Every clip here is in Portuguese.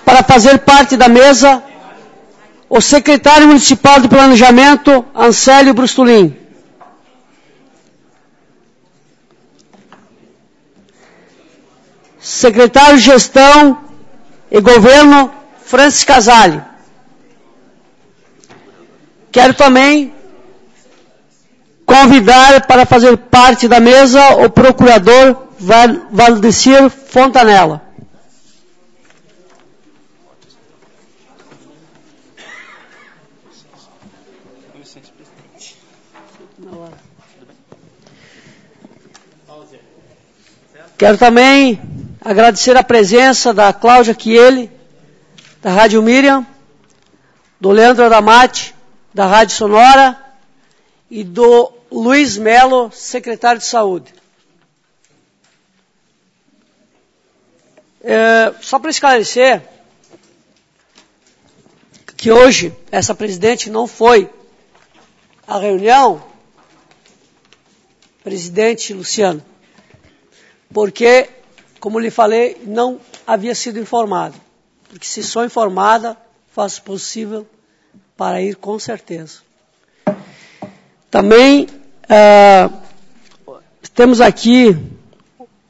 para fazer parte da mesa o secretário municipal de planejamento, Ancélio Brustolin. Secretário de Gestão e Governo, Francis Casale. Quero também convidar para fazer parte da mesa o procurador Valdecir Fontanella. Quero também agradecer a presença da Cláudia Chieli, da Rádio Miriam, do Leandro Adamati, da Rádio Sonora, e do Luiz Melo, secretário de Saúde. Só para esclarecer que hoje essa presidente não foi à reunião, presidente Luciano, porque, como lhe falei, não havia sido informada. Porque se sou informada, faço o possível para ir com certeza. Também temos aqui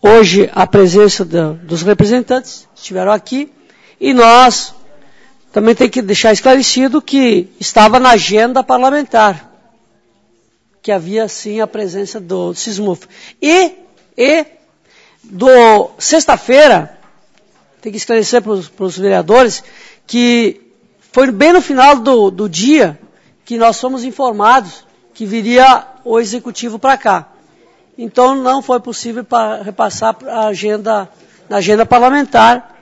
hoje a presença dos representantes que estiveram aqui, e nós também temos que deixar esclarecido que estava na agenda parlamentar, que havia sim a presença do SISMUF. E do sexta-feira, tem que esclarecer para os vereadores, que foi bem no final do dia que nós fomos informados que viria o executivo para cá. Então não foi possível repassar a agenda, na agenda parlamentar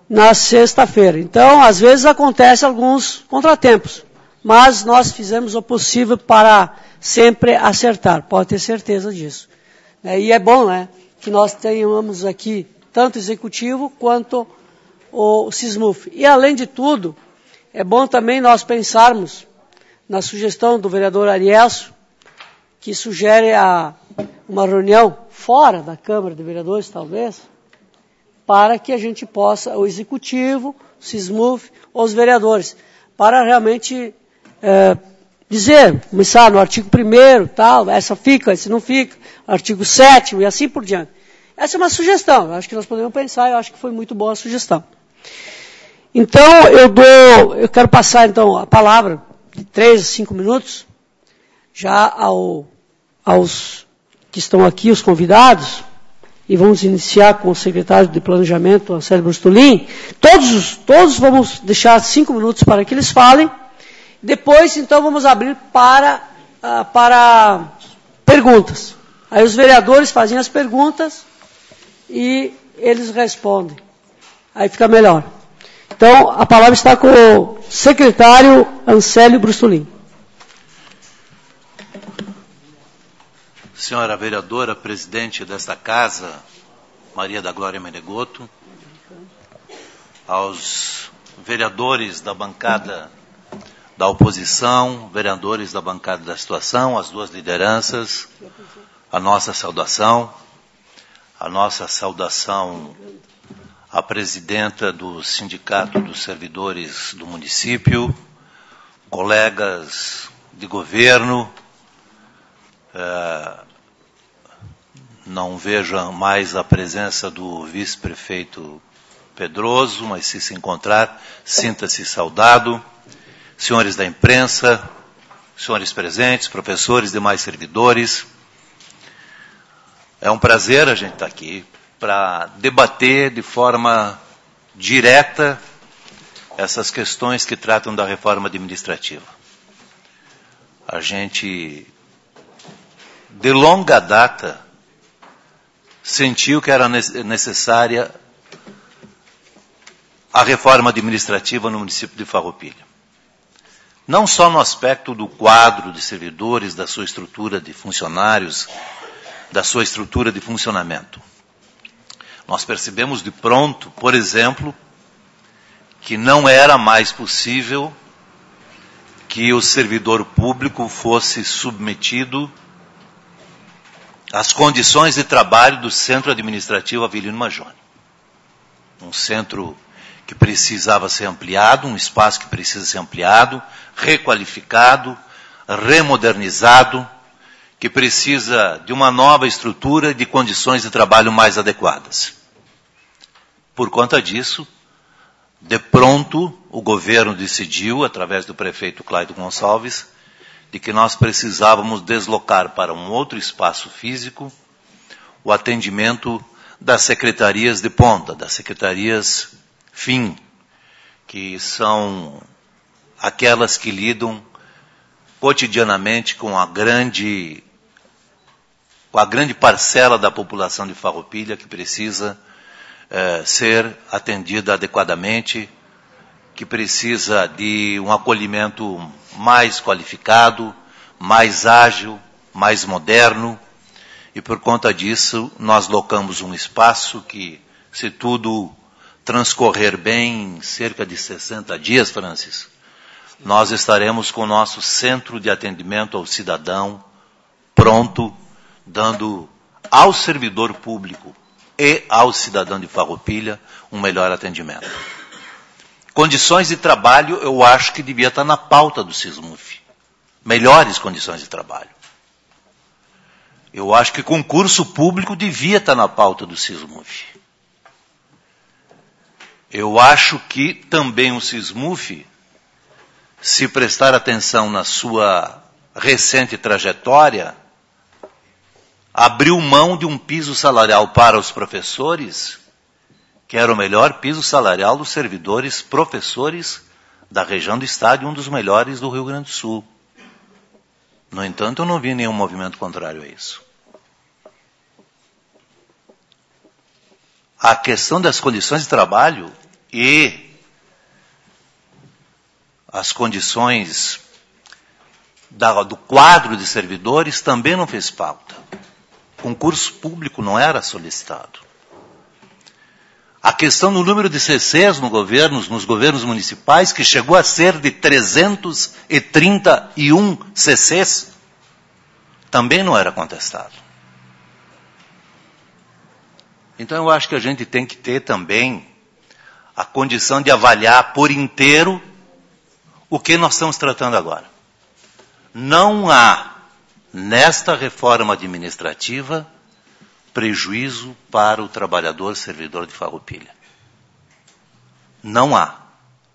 na sexta-feira. Então, às vezes acontecem alguns contratempos, mas nós fizemos o possível para sempre acertar, pode ter certeza disso. E é bom, né, que nós tenhamos aqui tanto o executivo quanto o SISMUF. E, além de tudo, é bom também nós pensarmos na sugestão do vereador Arielso, que sugere uma reunião fora da Câmara de Vereadores, talvez, para que a gente possa, o executivo, o SISMUF, os vereadores, para realmente dizer, começar no artigo 1º, tal, essa fica, esse não fica, artigo 7º e assim por diante. Essa é uma sugestão, eu acho que nós podemos pensar, eu acho que foi muito boa a sugestão. Então, eu quero passar então a palavra de 3 a 5 minutos, já aos que estão aqui, os convidados, e vamos iniciar com o secretário de Planejamento, Ancélio Brustolin. Todos vamos deixar 5 minutos para que eles falem. Depois, então, vamos abrir para perguntas. Aí os vereadores fazem as perguntas e eles respondem. Aí fica melhor. Então, a palavra está com o secretário Ancélio Brustolin. Senhora vereadora, presidente desta casa, Maria da Glória Menegoto, aos vereadores da bancada da oposição, vereadores da bancada da situação, as duas lideranças, a nossa saudação à presidenta do Sindicato dos Servidores do município, colegas de governo, não vejo mais a presença do vice-prefeito Pedroso, mas se encontrar, sinta-se saudado. Senhores da imprensa, senhores presentes, professores, demais servidores, é um prazer a gente estar aqui para debater de forma direta essas questões que tratam da reforma administrativa. A gente, de longa data, sentiu que era necessária a reforma administrativa no município de Farroupilha. Não só no aspecto do quadro de servidores, da sua estrutura de funcionários, da sua estrutura de funcionamento. Nós percebemos de pronto, por exemplo, que não era mais possível que o servidor público fosse submetido às condições de trabalho do Centro Administrativo Avelino Majone. Um centro que precisava ser ampliado, um espaço que precisa ser ampliado, requalificado, remodernizado, que precisa de uma nova estrutura e de condições de trabalho mais adequadas. Por conta disso, de pronto, o governo decidiu, através do prefeito Cláudio Gonçalves, de que nós precisávamos deslocar para um outro espaço físico o atendimento das secretarias de ponta, das secretarias fim, que são aquelas que lidam cotidianamente com a grande parcela da população de Farroupilha que precisa ser atendida adequadamente, que precisa de um acolhimento mais qualificado, mais ágil, mais moderno, e por conta disso nós locamos um espaço que, se tudo transcorrer bem, em cerca de 60 dias, Francis, nós estaremos com o nosso centro de atendimento ao cidadão pronto, dando ao servidor público e ao cidadão de Farroupilha um melhor atendimento. Condições de trabalho, eu acho que devia estar na pauta do SISMUF. Melhores condições de trabalho. Eu acho que concurso público devia estar na pauta do SISMUF. Eu acho que também o SISMUF, se prestar atenção na sua recente trajetória, abriu mão de um piso salarial para os professores, que era o melhor piso salarial dos servidores professores da região do estado e um dos melhores do Rio Grande do Sul. No entanto, eu não vi nenhum movimento contrário a isso. A questão das condições de trabalho e as condições do quadro de servidores também não fez pauta. Concurso público não era solicitado. A questão do número de CCs nos governos municipais, que chegou a ser de 331 CCs, também não era contestado. Então eu acho que a gente tem que ter também a condição de avaliar por inteiro o que nós estamos tratando agora. Não há, nesta reforma administrativa, prejuízo para o trabalhador servidor de Farroupilha. Não há.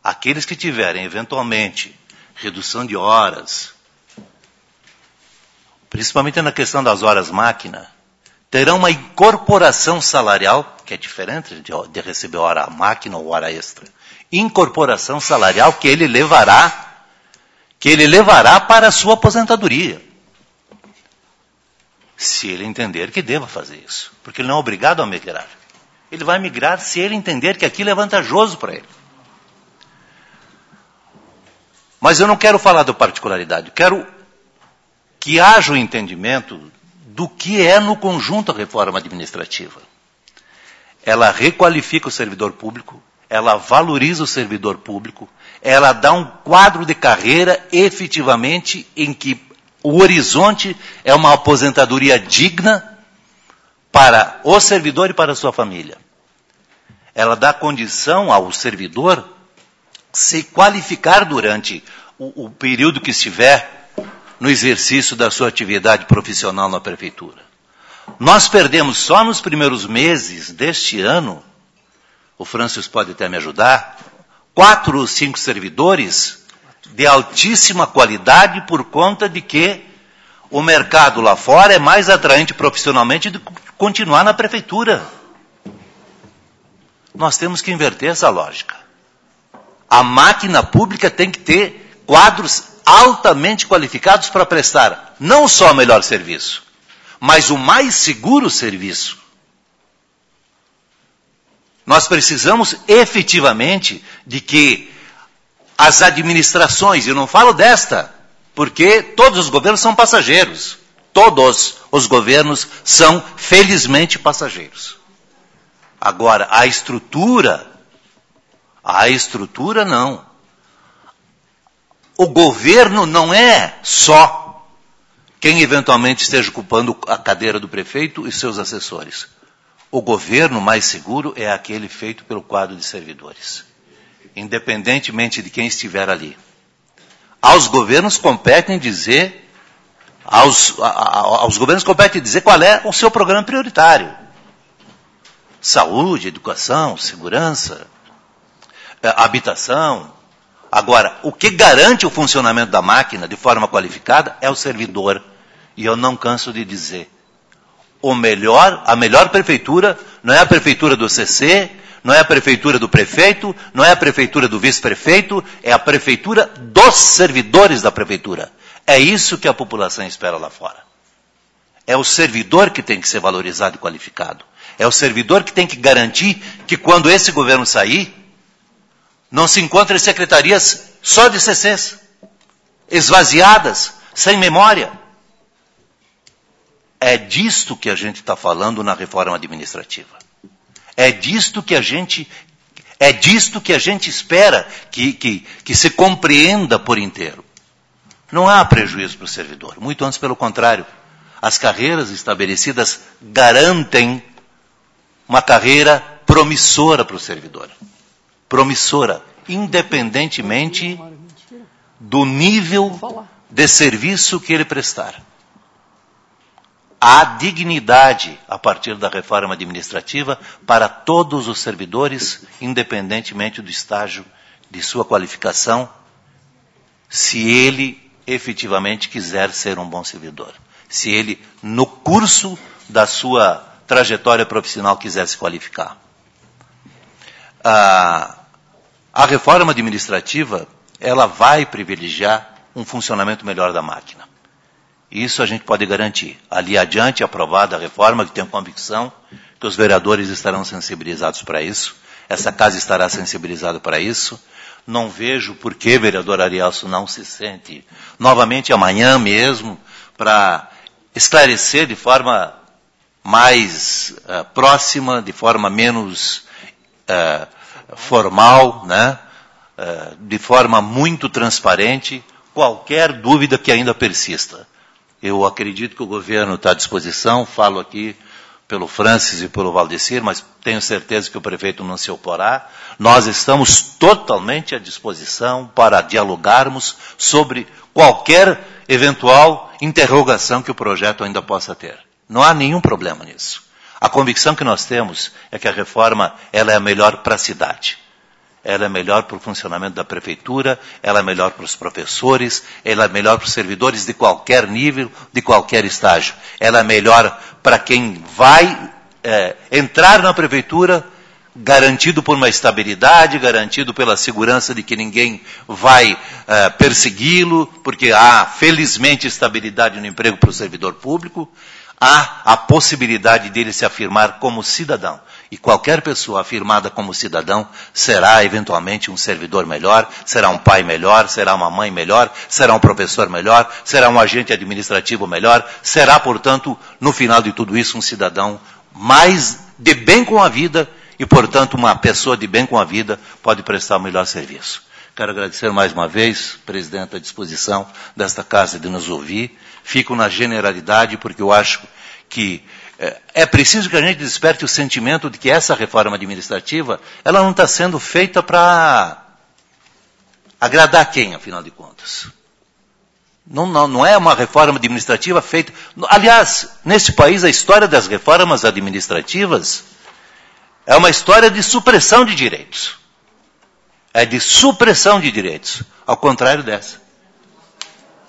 Aqueles que tiverem, eventualmente, redução de horas, principalmente na questão das horas máquina, terão uma incorporação salarial, que é diferente de receber hora máquina ou hora extra. Incorporação salarial que ele levará para a sua aposentadoria. Se ele entender que deva fazer isso. Porque ele não é obrigado a migrar. Ele vai migrar se ele entender que aquilo é vantajoso para ele. Mas eu não quero falar da particularidade. Eu quero que haja o entendimento do que é no conjunto a reforma administrativa. Ela requalifica o servidor público, ela valoriza o servidor público, ela dá um quadro de carreira efetivamente em que o horizonte é uma aposentadoria digna para o servidor e para a sua família. Ela dá condição ao servidor se qualificar durante o período que estiver no exercício da sua atividade profissional na prefeitura. Nós perdemos só nos primeiros meses deste ano, o Francis pode até me ajudar, 4 ou 5 servidores de altíssima qualidade por conta de que o mercado lá fora é mais atraente profissionalmente do que continuar na prefeitura. Nós temos que inverter essa lógica. A máquina pública tem que ter quadros altamente qualificados para prestar não só o melhor serviço, mas o mais seguro serviço. Nós precisamos efetivamente de que as administrações, eu não falo desta, porque todos os governos são passageiros. Todos os governos são, felizmente, passageiros. Agora, a estrutura não. O governo não é só quem eventualmente esteja ocupando a cadeira do prefeito e seus assessores. O governo mais seguro é aquele feito pelo quadro de servidores. independentemente de quem estiver ali. Aos governos compete dizer qual é o seu programa prioritário. Saúde, educação, segurança, habitação. Agora, o que garante o funcionamento da máquina de forma qualificada é o servidor. E eu não canso de dizer, a melhor prefeitura não é a prefeitura do CC, não é a prefeitura do prefeito, não é a prefeitura do vice-prefeito, é a prefeitura dos servidores da prefeitura. É isso que a população espera lá fora. É o servidor que tem que ser valorizado e qualificado. É o servidor que tem que garantir que quando esse governo sair, não se encontrem secretarias só de CCs, esvaziadas, sem memória. É disto que a gente está falando na reforma administrativa. É disto que a gente espera que se compreenda por inteiro. Não há prejuízo para o servidor, muito antes pelo contrário. As carreiras estabelecidas garantem uma carreira promissora para o servidor. Promissora, independentemente do nível de serviço que ele prestar. Há dignidade a partir da reforma administrativa para todos os servidores, independentemente do estágio de sua qualificação, se ele efetivamente quiser ser um bom servidor. Se ele, no curso da sua trajetória profissional, quiser se qualificar. A reforma administrativa, ela vai privilegiar um funcionamento melhor da máquina. Isso a gente pode garantir. Ali adiante, aprovada a reforma, que tenho convicção que os vereadores estarão sensibilizados para isso, essa casa estará sensibilizada para isso. Não vejo por que, vereador Arielso, não se sente novamente amanhã mesmo para esclarecer de forma mais próxima, de forma menos formal, né? De forma muito transparente, qualquer dúvida que ainda persista. Eu acredito que o governo está à disposição, falo aqui pelo Francis e pelo Valdecir, mas tenho certeza que o prefeito não se oporá. Nós estamos totalmente à disposição para dialogarmos sobre qualquer eventual interrogação que o projeto ainda possa ter. Não há nenhum problema nisso. A convicção que nós temos é que a reforma ela é a melhor para a cidade. Ela é melhor para o funcionamento da prefeitura, ela é melhor para os professores, ela é melhor para os servidores de qualquer nível, de qualquer estágio. Ela é melhor para quem vai entrar na prefeitura, garantido por uma estabilidade, garantido pela segurança de que ninguém vai persegui-lo, porque há, felizmente, estabilidade no emprego para o servidor público, há a possibilidade dele se afirmar como cidadão. E qualquer pessoa afirmada como cidadão será, eventualmente, um servidor melhor, será um pai melhor, será uma mãe melhor, será um professor melhor, será um agente administrativo melhor, será, portanto, no final de tudo isso, um cidadão mais de bem com a vida e, portanto, uma pessoa de bem com a vida pode prestar o melhor serviço. Quero agradecer mais uma vez, presidente, à disposição desta casa de nos ouvir. Fico na generalidade porque eu acho que é preciso que a gente desperte o sentimento de que essa reforma administrativa, ela não está sendo feita para agradar quem, afinal de contas. Não é uma reforma administrativa feita... Aliás, neste país, a história das reformas administrativas é uma história de supressão de direitos. É de supressão de direitos, ao contrário dessa.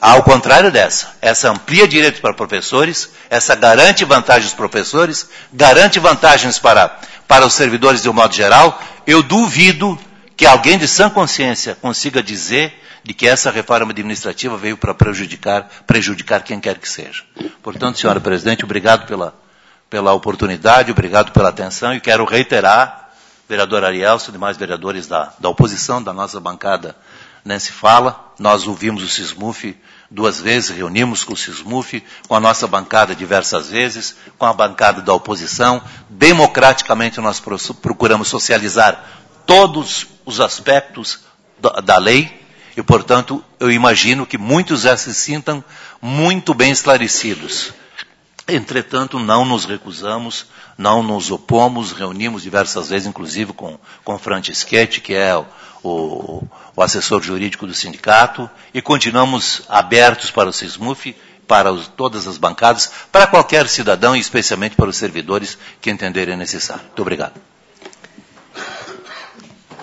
Ao contrário dessa, essa amplia direitos para professores, essa garante vantagens aos professores, garante vantagens para os servidores de um modo geral. Eu duvido que alguém de sã consciência consiga dizer de que essa reforma administrativa veio para prejudicar quem quer que seja. Portanto, senhora presidente, obrigado pela oportunidade, obrigado pela atenção e quero reiterar, vereador Arielso e demais vereadores da oposição, da nossa bancada, nem se fala. Nós ouvimos o SISMUF 2 vezes, reunimos com o SISMUF, com a nossa bancada diversas vezes, com a bancada da oposição. Democraticamente nós procuramos socializar todos os aspectos da lei e, portanto, eu imagino que muitos já se sintam muito bem esclarecidos. Entretanto, não nos recusamos, não nos opomos, reunimos diversas vezes, inclusive com Franceschetti, que é o assessor jurídico do sindicato, e continuamos abertos para o SISMUF, para todas as bancadas, para qualquer cidadão e especialmente para os servidores que entenderem necessário. Muito obrigado.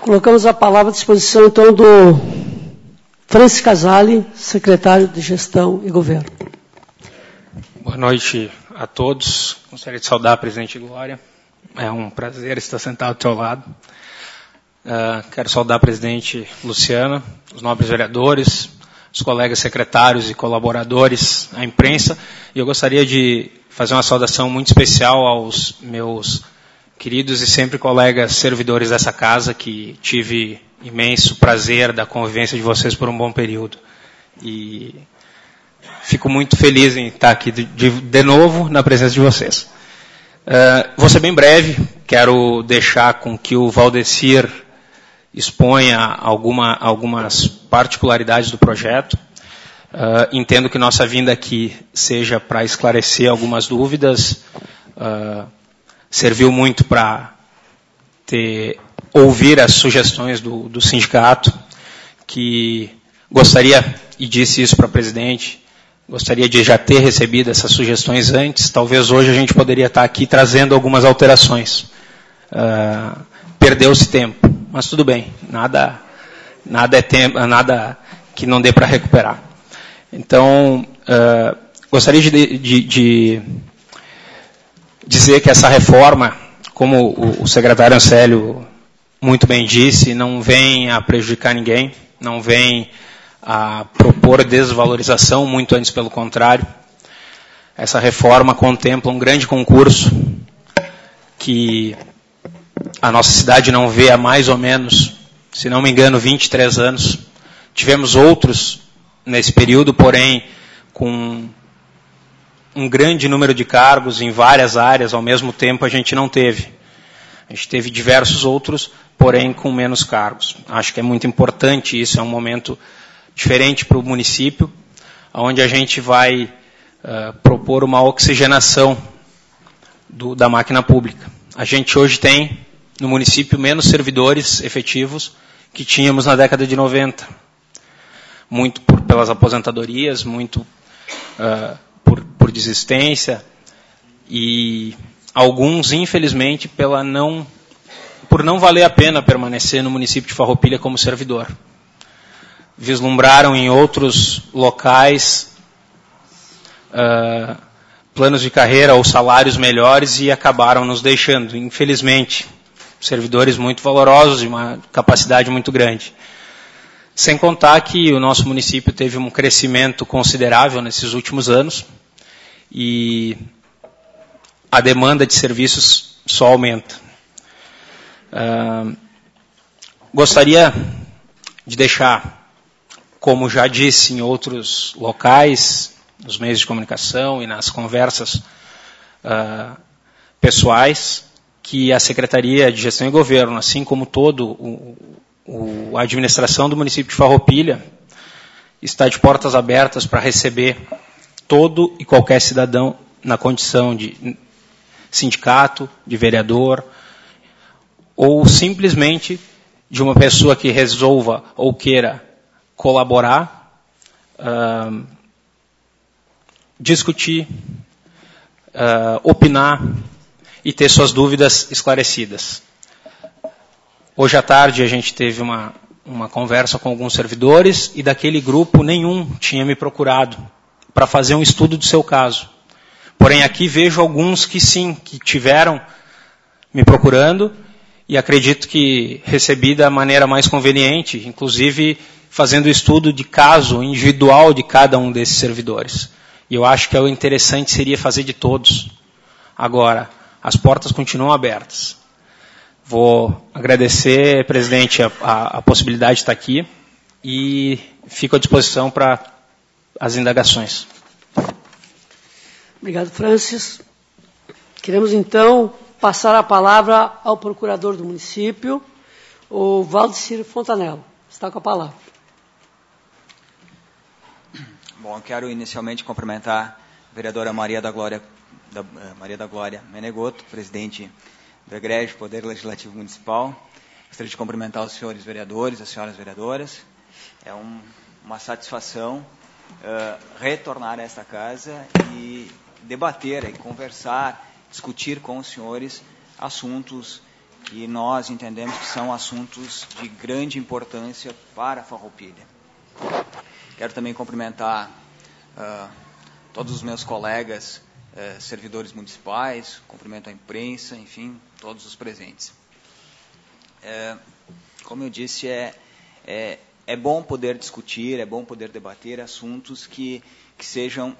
Colocamos a palavra à disposição, então, do Francis Casale, secretário de Gestão e Governo. Boa noite a todos. Gostaria de saudar a presidente Glória. É um prazer estar sentado ao teu lado. Quero saudar a presidente Luciana, os nobres vereadores, os colegas secretários e colaboradores, a imprensa. E eu gostaria de fazer uma saudação muito especial aos meus queridos e sempre colegas servidores dessa casa, que tive imenso prazer da convivência de vocês por um bom período. E fico muito feliz em estar aqui de novo na presença de vocês. Vou ser bem breve, quero deixar com que o Valdecir exponha algumas particularidades do projeto. Entendo que nossa vinda aqui seja para esclarecer algumas dúvidas, serviu muito para ouvir as sugestões do sindicato, que gostaria, e disse isso para a presidente, gostaria de já ter recebido essas sugestões antes. Talvez hoje a gente poderia estar aqui trazendo algumas alterações. Perdeu-se tempo, mas tudo bem. Nada é tempo, nada que não dê para recuperar. Então, gostaria de dizer que essa reforma, como o secretário Ancélio muito bem disse, não vem a prejudicar ninguém, não vem a propor desvalorização, muito antes pelo contrário. Essa reforma contempla um grande concurso que a nossa cidade não vê há mais ou menos, se não me engano, 23 anos. Tivemos outros nesse período, porém, com um grande número de cargos em várias áreas, ao mesmo tempo a gente não teve. A gente teve diversos outros, porém com menos cargos. Acho que é muito importante isso, é um momento diferente para o município, onde a gente vai propor uma oxigenação da máquina pública. A gente hoje tem, no município, menos servidores efetivos que tínhamos na década de 90. Muito pelas aposentadorias, muito por desistência, e alguns, infelizmente, por não valer a pena permanecer no município de Farroupilha como servidor. Vislumbraram em outros locais planos de carreira ou salários melhores e acabaram nos deixando, infelizmente, servidores muito valorosos e uma capacidade muito grande. Sem contar que o nosso município teve um crescimento considerável nesses últimos anos e a demanda de serviços só aumenta. Gostaria de deixar, como já disse em outros locais, nos meios de comunicação e nas conversas pessoais, que a Secretaria de Gestão e Governo, assim como a administração do município de Farroupilha, está de portas abertas para receber todo e qualquer cidadão na condição de sindicato, de vereador, ou simplesmente de uma pessoa que resolva ou queira colaborar, discutir, opinar e ter suas dúvidas esclarecidas. Hoje à tarde a gente teve uma conversa com alguns servidores e daquele grupo nenhum tinha me procurado para fazer um estudo do seu caso. Porém aqui vejo alguns que sim, que tiveram me procurando e acredito que recebi da maneira mais conveniente, inclusive fazendo estudo de caso individual de cada um desses servidores. E eu acho que o interessante seria fazer de todos. Agora, as portas continuam abertas. Vou agradecer, presidente, a possibilidade de estar aqui e fico à disposição para as indagações. Obrigado, Francis. Queremos, então, passar a palavra ao procurador do município, o Valdecir Fontanello. Está com a palavra. Bom, quero inicialmente cumprimentar a vereadora Maria da Glória Maria da Glória Menegoto, presidente do Egrégio Poder Legislativo Municipal. Gostaria de cumprimentar os senhores vereadores, as senhoras vereadoras. É uma satisfação retornar a esta casa e debater, e conversar, discutir com os senhores assuntos que nós entendemos que são assuntos de grande importância para a Farroupilha. Quero também cumprimentar todos os meus colegas servidores municipais, cumprimento a imprensa, enfim, todos os presentes. Como eu disse, é bom poder discutir, é bom poder debater assuntos que sejam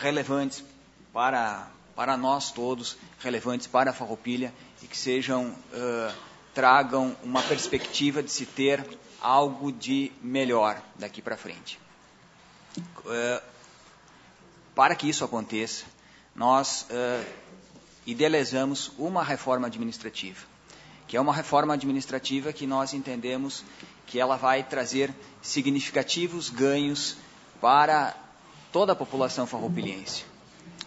relevantes para nós todos, relevantes para a Farroupilha e que tragam uma perspectiva de se ter algo de melhor daqui para frente. Para que isso aconteça, nós idealizamos uma reforma administrativa, que é uma reforma administrativa que nós entendemos que ela vai trazer significativos ganhos para toda a população farroupilhense,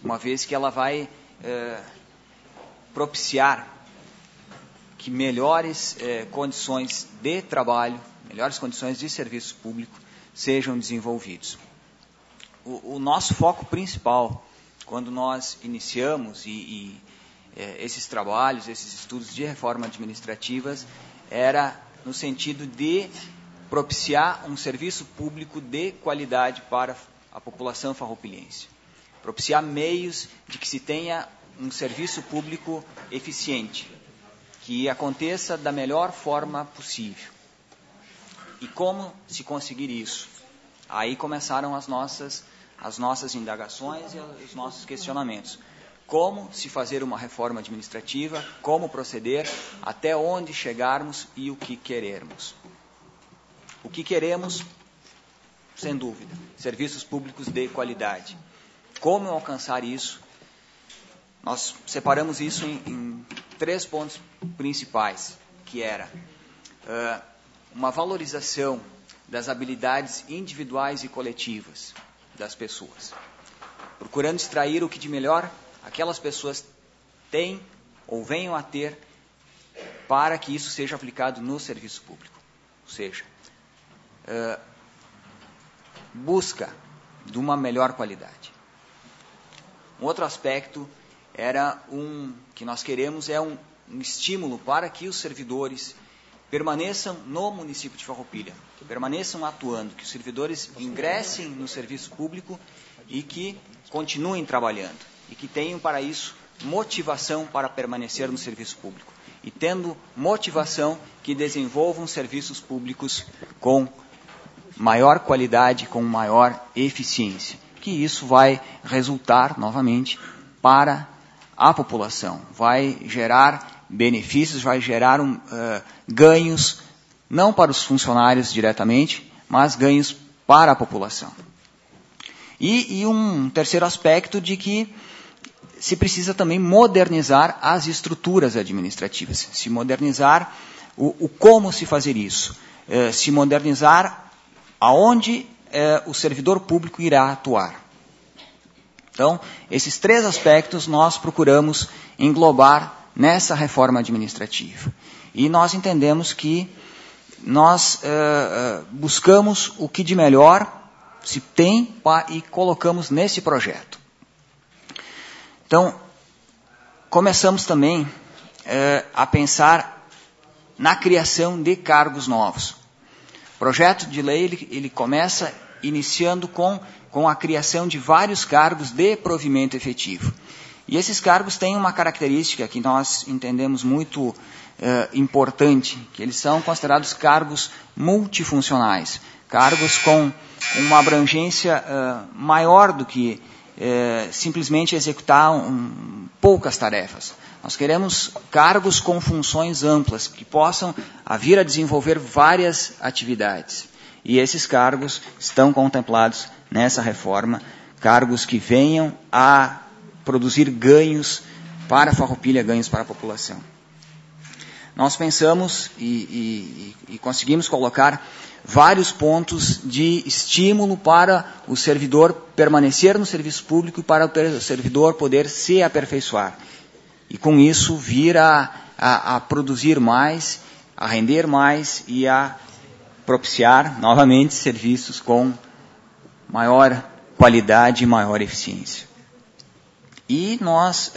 uma vez que ela vai propiciar que melhores condições de trabalho, melhores condições de serviço público sejam desenvolvidos. O nosso foco principal, quando nós iniciamos esses trabalhos, esses estudos de reforma administrativas, era no sentido de propiciar um serviço público de qualidade para a população farroupilhense. Propiciar meios de que se tenha um serviço público eficiente, que aconteça da melhor forma possível. E como se conseguir isso? Aí começaram as nossas indagações e os nossos questionamentos. Como se fazer uma reforma administrativa, como proceder, até onde chegarmos e o que queremos. O que queremos, sem dúvida, serviços públicos de qualidade. Como alcançar isso? Nós separamos isso em 3 pontos principais, que era uma valorização das habilidades individuais e coletivas das pessoas, procurando extrair o que de melhor aquelas pessoas têm ou venham a ter para que isso seja aplicado no serviço público. Ou seja, busca de uma melhor qualidade. Um outro aspecto que nós queremos um estímulo para que os servidores permaneçam no município de Farroupilha, que permaneçam atuando, que os servidores ingressem no serviço público e que continuem trabalhando, e que tenham para isso motivação para permanecer no serviço público, e tendo motivação que desenvolvam serviços públicos com maior qualidade, com maior eficiência, que isso vai resultar, novamente, para a população, vai gerar benefícios, vai gerar ganhos, não para os funcionários diretamente, mas ganhos para a população. E um terceiro aspecto de que se precisa também modernizar as estruturas administrativas, se modernizar o como se fazer isso, se modernizar aonde o servidor público irá atuar. Então, esses 3 aspectos nós procuramos englobar nessa reforma administrativa. E nós entendemos que nós buscamos o que de melhor se tem e colocamos nesse projeto. Então, começamos também a pensar na criação de cargos novos. O projeto de lei ele começa iniciando com a criação de vários cargos de provimento efetivo. E esses cargos têm uma característica que nós entendemos muito importante, que eles são considerados cargos multifuncionais, cargos com uma abrangência maior do que simplesmente executar poucas tarefas. Nós queremos cargos com funções amplas, que possam vir a desenvolver várias atividades. E esses cargos estão contemplados nessa reforma, cargos que venham a produzir ganhos para a Farroupilha, ganhos para a população. nós pensamos e conseguimos colocar vários pontos de estímulo para o servidor permanecer no serviço público e para o servidor poder se aperfeiçoar. E com isso vir a produzir mais, a render mais e a propiciar novamente serviços com maior qualidade e maior eficiência. E nós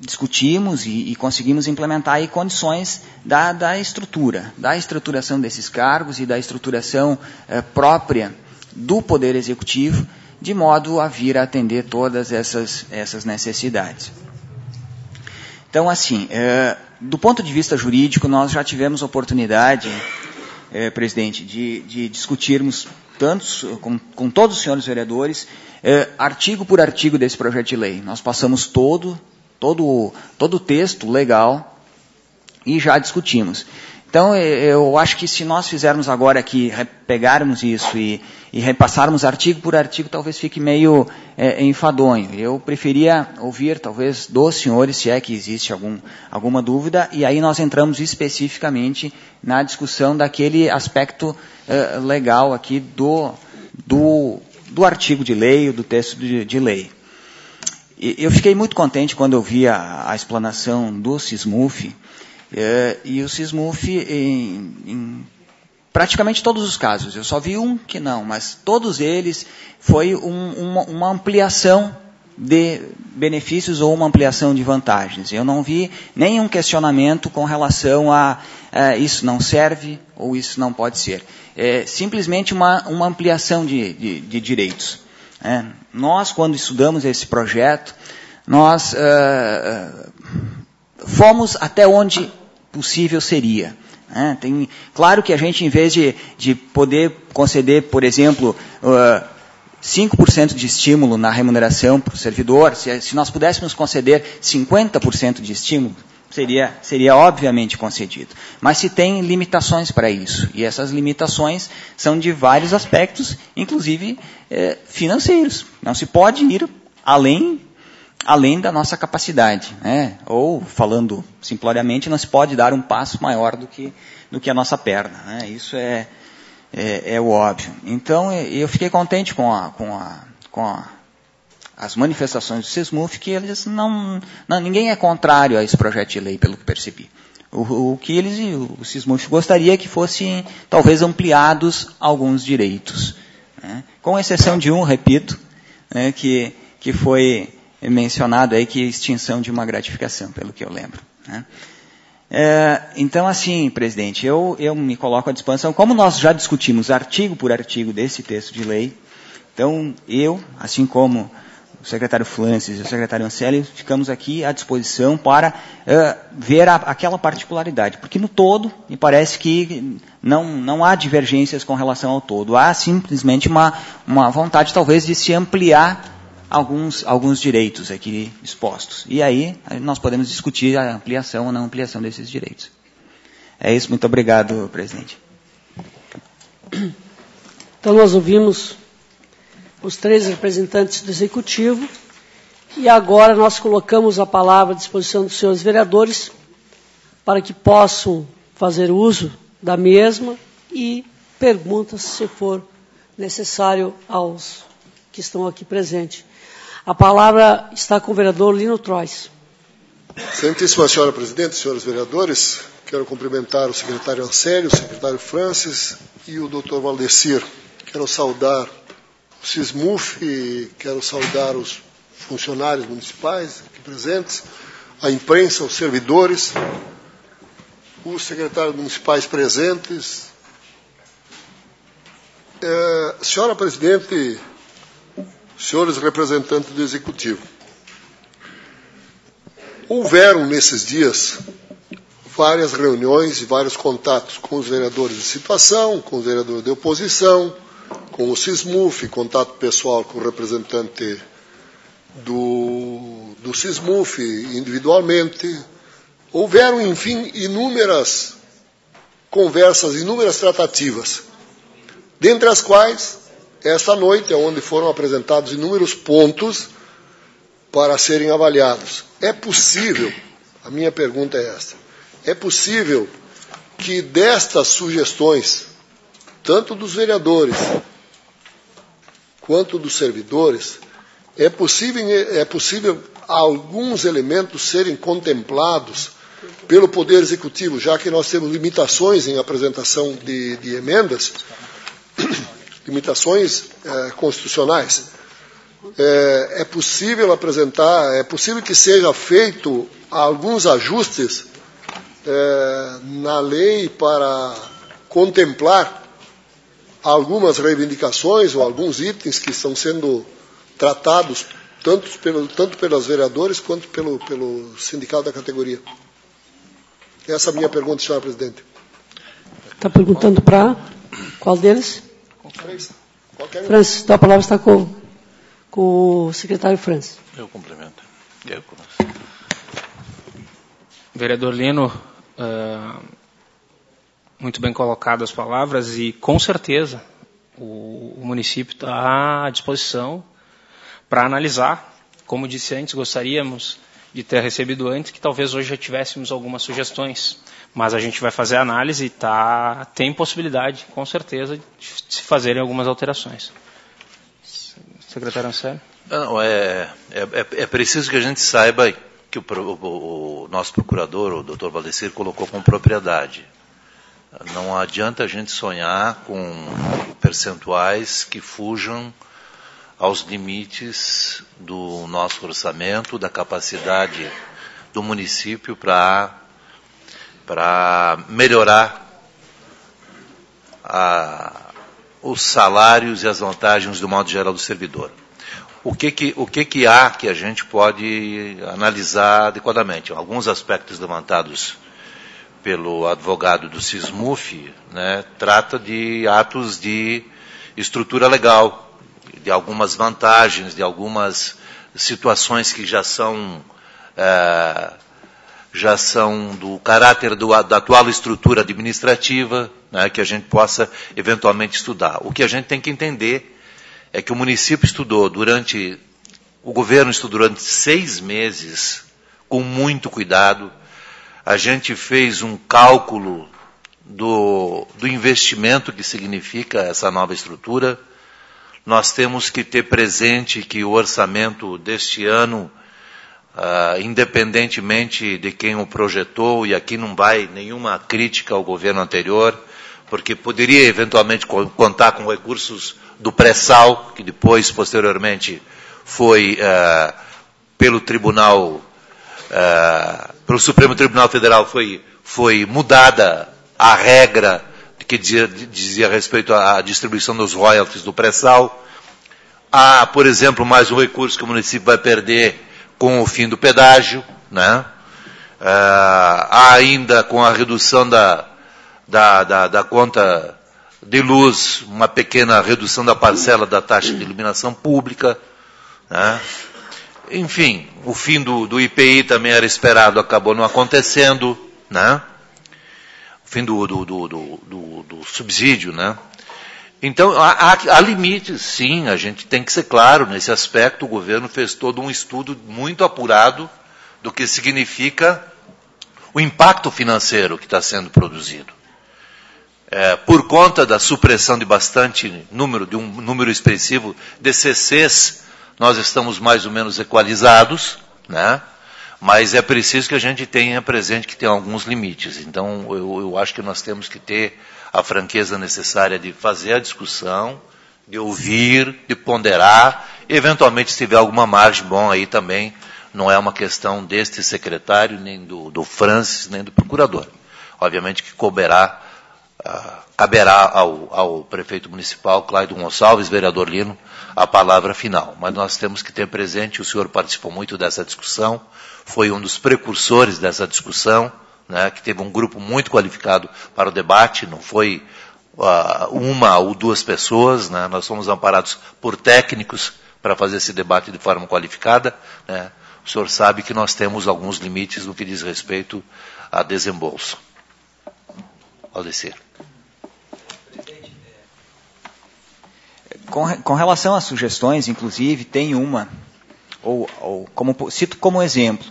discutimos e conseguimos implementar aí condições da estruturação desses cargos e da estruturação própria do Poder Executivo, de modo a vir a atender todas essas necessidades. Então, assim, do ponto de vista jurídico, nós já tivemos oportunidade, presidente, de discutirmos com todos os senhores vereadores, artigo por artigo desse projeto de lei. Nós passamos todo o texto legal e já discutimos. Então, eu acho que se nós fizermos agora aqui, pegarmos isso e repassarmos artigo por artigo, talvez fique meio enfadonho. Eu preferia ouvir, talvez, dos senhores, se é que existe alguma dúvida, e aí nós entramos especificamente na discussão daquele aspecto legal aqui do artigo de lei, do texto de lei. Eu fiquei muito contente quando eu vi a explanação do SISMUF, e o SISMUF em praticamente todos os casos. Eu só vi um que não, mas todos eles foi uma ampliação de benefícios ou uma ampliação de vantagens. Eu não vi nenhum questionamento com relação a isso não serve ou isso não pode ser. É simplesmente uma ampliação de direitos. Nós, quando estudamos esse projeto, nós fomos até onde possível seria. Claro que a gente, em vez de poder conceder, por exemplo, 5% de estímulo na remuneração para o servidor, se nós pudéssemos conceder 50% de estímulo, seria obviamente concedido. Mas se tem limitações para isso, e essas limitações são de vários aspectos, inclusive financeiros. Não se pode ir além da nossa capacidade, ou, falando simploriamente, não se pode dar um passo maior do que a nossa perna. Isso é o óbvio. Então, eu fiquei contente com as manifestações do SISMUF, que eles ninguém é contrário a esse projeto de lei, pelo que percebi. O que o SISMUF gostaria que fossem, talvez, ampliados alguns direitos. Com exceção de um, repito, que foi mencionado aí, que é a extinção de uma gratificação, pelo que eu lembro. Então, assim, presidente, eu me coloco à disposição, como nós já discutimos artigo por artigo desse texto de lei, então eu, assim como o secretário Francis e o secretário Anselli, ficamos aqui à disposição para ver aquela particularidade, porque no todo, me parece que não há divergências com relação ao todo, há simplesmente uma vontade, talvez, de se ampliar alguns direitos aqui expostos. E aí nós podemos discutir a ampliação ou não ampliação desses direitos. É isso, muito obrigado, presidente. Então nós ouvimos os 3 representantes do Executivo e agora nós colocamos a palavra à disposição dos senhores vereadores para que possam fazer uso da mesma e perguntas, se for necessário, aos que estão aqui presentes. A palavra está com o vereador Lino Trois. Excelentíssima senhora presidente, senhores vereadores, quero cumprimentar o secretário Anselli, o secretário Francis e o doutor Valdecir. Quero saudar o SISMUF, quero saudar os funcionários municipais aqui presentes, a imprensa, os servidores, os secretários municipais presentes. Senhora presidente, senhores representantes do Executivo, houveram nesses dias várias reuniões e vários contatos com os vereadores de situação, com os vereadores de oposição, com o SISMUF, contato pessoal com o representante do SISMUF individualmente. Houveram, enfim, inúmeras conversas, inúmeras tratativas, dentre as quais, esta noite é onde foram apresentados inúmeros pontos para serem avaliados. É possível A minha pergunta é esta. É possível que destas sugestões, tanto dos vereadores quanto dos servidores, é possível alguns elementos serem contemplados pelo Poder Executivo, já que nós temos limitações em apresentação de emendas, limitações constitucionais. É possível apresentar, é possível que seja feito alguns ajustes na lei para contemplar algumas reivindicações ou alguns itens que estão sendo tratados tanto pelos vereadores quanto pelo sindicato da categoria. Essa é a minha pergunta, senhora presidente. Está perguntando para qual deles? Francis, então a palavra está com o secretário Francis. Eu complemento. Vereador Lino, muito bem colocadas as palavras e, com certeza, o município está à disposição para analisar. Como disse antes, gostaríamos de ter recebido antes, que talvez hoje já tivéssemos algumas sugestões. Mas a gente vai fazer a análise e tem possibilidade, com certeza, de se fazerem algumas alterações. Secretário Anselmo? Não, é preciso que a gente saiba que o nosso procurador, o doutor Valdecir, colocou com propriedade. Não adianta a gente sonhar com percentuais que fujam aos limites do nosso orçamento, da capacidade do município para melhorar os salários e as vantagens do modo geral do servidor. O que há que a gente pode analisar adequadamente? Alguns aspectos levantados pelo advogado do SISMUF, né, trata de atos de estrutura legal, de algumas vantagens, de algumas situações que já são do caráter da atual estrutura administrativa, né, que a gente possa eventualmente estudar. O que a gente tem que entender é que o município o governo estudou durante 6 meses, com muito cuidado. A gente fez um cálculo do investimento que significa essa nova estrutura. Nós temos que ter presente que o orçamento deste ano, independentemente de quem o projetou, e aqui não vai nenhuma crítica ao governo anterior, porque poderia eventualmente contar com recursos do pré-sal, que depois, posteriormente, foi pelo Supremo Tribunal Federal foi mudada a regra que dizia respeito à distribuição dos royalties do pré-sal. Há, por exemplo, mais um recurso que o município vai perder com o fim do pedágio, né? Há ainda, com a redução da conta de luz, uma pequena redução da parcela da taxa de iluminação pública, né? Enfim, o fim do IPI também era esperado, acabou não acontecendo, né? O fim do subsídio, né? Então, há limites, sim, a gente tem que ser claro nesse aspecto. O governo fez todo um estudo muito apurado do que significa o impacto financeiro que está sendo produzido. Por conta da supressão de um número expressivo de CCs, nós estamos mais ou menos equalizados, né? Mas é preciso que a gente tenha presente que tem alguns limites. Então, eu acho que nós temos que ter a franqueza necessária de fazer a discussão, de ouvir, de ponderar, e eventualmente, se tiver alguma margem, bom, aí também não é uma questão deste secretário, nem do Francis, nem do procurador. Obviamente que caberá ao prefeito municipal, Cláudio Gonçalves, vereador Lino, a palavra final. Mas nós temos que ter presente, o senhor participou muito dessa discussão, foi um dos precursores dessa discussão, né, que teve um grupo muito qualificado para o debate, não foi uma ou duas pessoas, né, nós fomos amparados por técnicos para fazer esse debate de forma qualificada, né. O senhor sabe que nós temos alguns limites no que diz respeito a desembolso. Valdecir. Com relação às sugestões, inclusive, tem uma, cito como exemplo,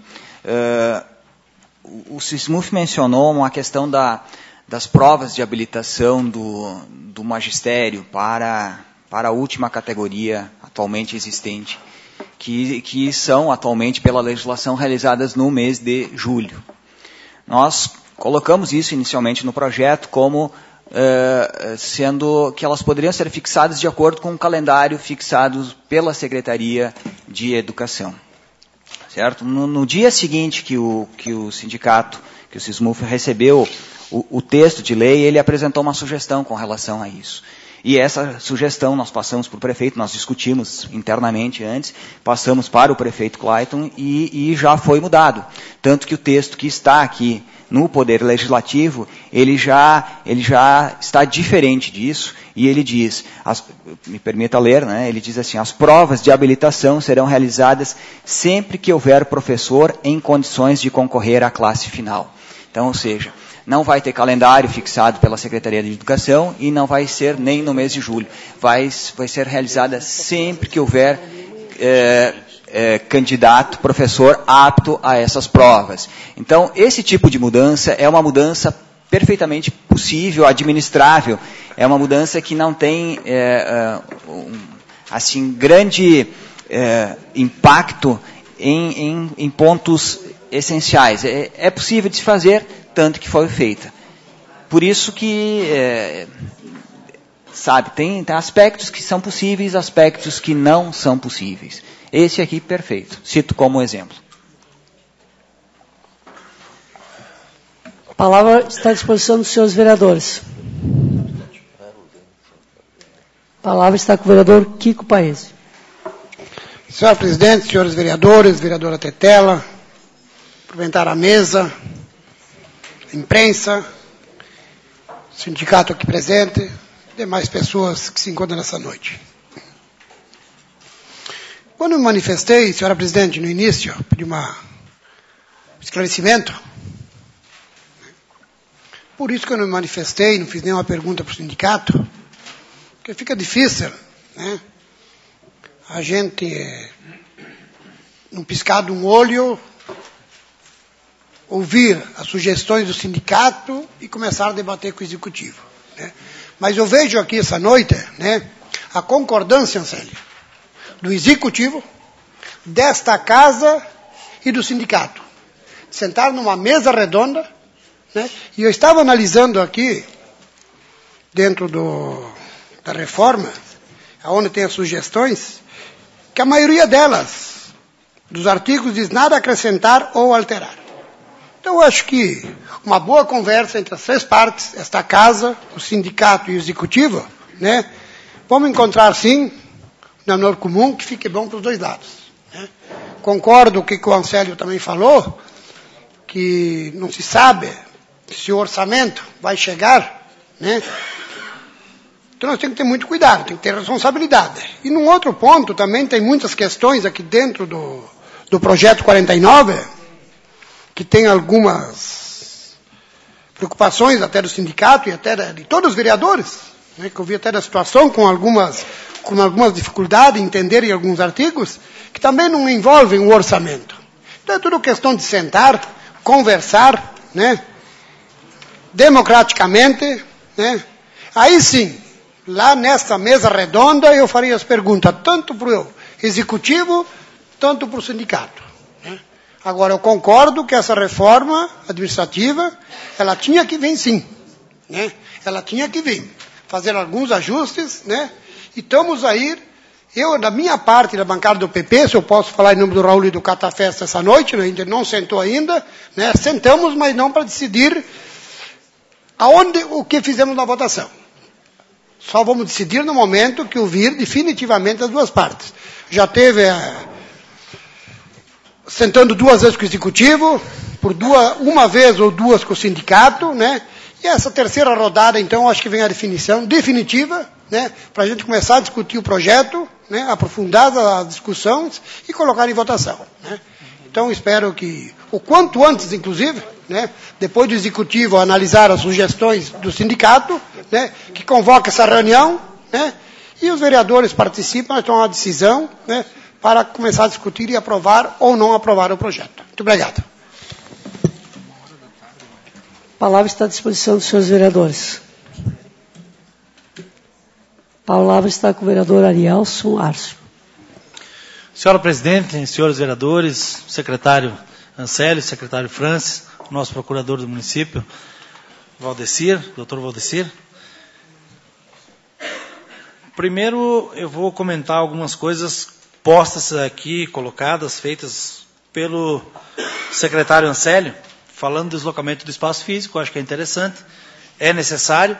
o SISMUF mencionou uma questão das provas de habilitação do magistério para a última categoria atualmente existente, que são atualmente pela legislação realizadas no mês de julho. Nós colocamos isso inicialmente no projeto como sendo que elas poderiam ser fixadas de acordo com o calendário fixado pela Secretaria de Educação. Certo? No dia seguinte que o sindicato, que o SISMUF recebeu o texto de lei, ele apresentou uma sugestão com relação a isso. E essa sugestão nós passamos para o prefeito, nós discutimos internamente antes, passamos para o prefeito Clayton e já foi mudado. Tanto que o texto que está aqui no Poder Legislativo, ele já está diferente disso, e ele diz, me permita ler, né, ele diz assim, as provas de habilitação serão realizadas sempre que houver professor em condições de concorrer à classe final. Então, ou seja, não vai ter calendário fixado pela Secretaria de Educação e não vai ser nem no mês de julho. Vai ser realizada sempre que houver candidato, professor apto a essas provas. Então, esse tipo de mudança é uma mudança perfeitamente possível, administrável. É uma mudança que não tem assim, grande impacto em pontos essenciais. É possível de se fazer, tanto que foi feita. Por isso que, tem aspectos que são possíveis, aspectos que não são possíveis. Esse aqui, perfeito. Cito como exemplo. A palavra está à disposição dos senhores vereadores. A palavra está com o vereador Kiko Paese. Senhor presidente, senhores vereadores, vereadora Tetela, cumprimentar a mesa, a imprensa, o sindicato aqui presente, demais pessoas que se encontram nessa noite. Quando me manifestei, senhora presidente, no início, pedi um esclarecimento. Por isso que eu não me manifestei, não fiz nenhuma pergunta para o sindicato, porque fica difícil, né? A gente, num piscar de um olho, ouvir as sugestões do sindicato e começar a debater com o executivo, né? Mas eu vejo aqui essa noite, né, a concordância, Ansélio, do executivo, desta casa e do sindicato. Sentar numa mesa redonda, né? E eu estava analisando aqui, dentro da reforma, onde tem as sugestões, que a maioria delas, dos artigos, diz nada acrescentar ou alterar. Então eu acho que uma boa conversa entre as três partes, esta casa, o sindicato e o executivo, né? Vamos encontrar sim um denominador comum que fique bom para os dois lados, né? Concordo com o que o Ansélio também falou, que não se sabe se o orçamento vai chegar, né? Então nós temos que ter muito cuidado, tem que ter responsabilidade. E num outro ponto também tem muitas questões aqui dentro do projeto 49, que tem algumas preocupações até do sindicato e até de todos os vereadores, né, que eu vi até da situação com algumas dificuldades em entenderem alguns artigos, que também não envolvem o orçamento. Então é tudo questão de sentar, conversar, né, democraticamente, né. Aí sim, lá nesta mesa redonda eu faria as perguntas tanto para o executivo, tanto para o sindicato, né. Agora eu concordo que essa reforma administrativa, ela tinha que vir sim, né. Ela tinha que vir, fazer alguns ajustes, né. E estamos aí, eu, da minha parte, da bancada do PP, se eu posso falar em nome do Raul e do Catafesta essa noite, né, a gente não sentou ainda, né, sentamos, mas não para decidir o que fizemos na votação. Só vamos decidir no momento que ouvir definitivamente as duas partes. Já teve, sentando duas vezes com o executivo, uma vez ou duas com o sindicato, né, e essa terceira rodada, então, acho que vem a definição definitiva, né, para a gente começar a discutir o projeto, né, aprofundar as discussões e colocar em votação, né. Então, espero que, o quanto antes, inclusive, né, depois do executivo analisar as sugestões do sindicato, né, que convoque essa reunião, né, e os vereadores participam e tomam uma decisão, né, para começar a discutir e aprovar ou não aprovar o projeto. Muito obrigado. A palavra está à disposição dos senhores vereadores. A palavra está com o vereador Arielson Arcio. Senhora Presidente, senhores vereadores, secretário Ancélio, secretário Francis, nosso procurador do município, Valdecir, doutor Valdecir. Primeiro, eu vou comentar algumas coisas postas aqui, colocadas, feitas pelo secretário Ancélio, falando do deslocamento do espaço físico. Acho que é interessante, é necessário,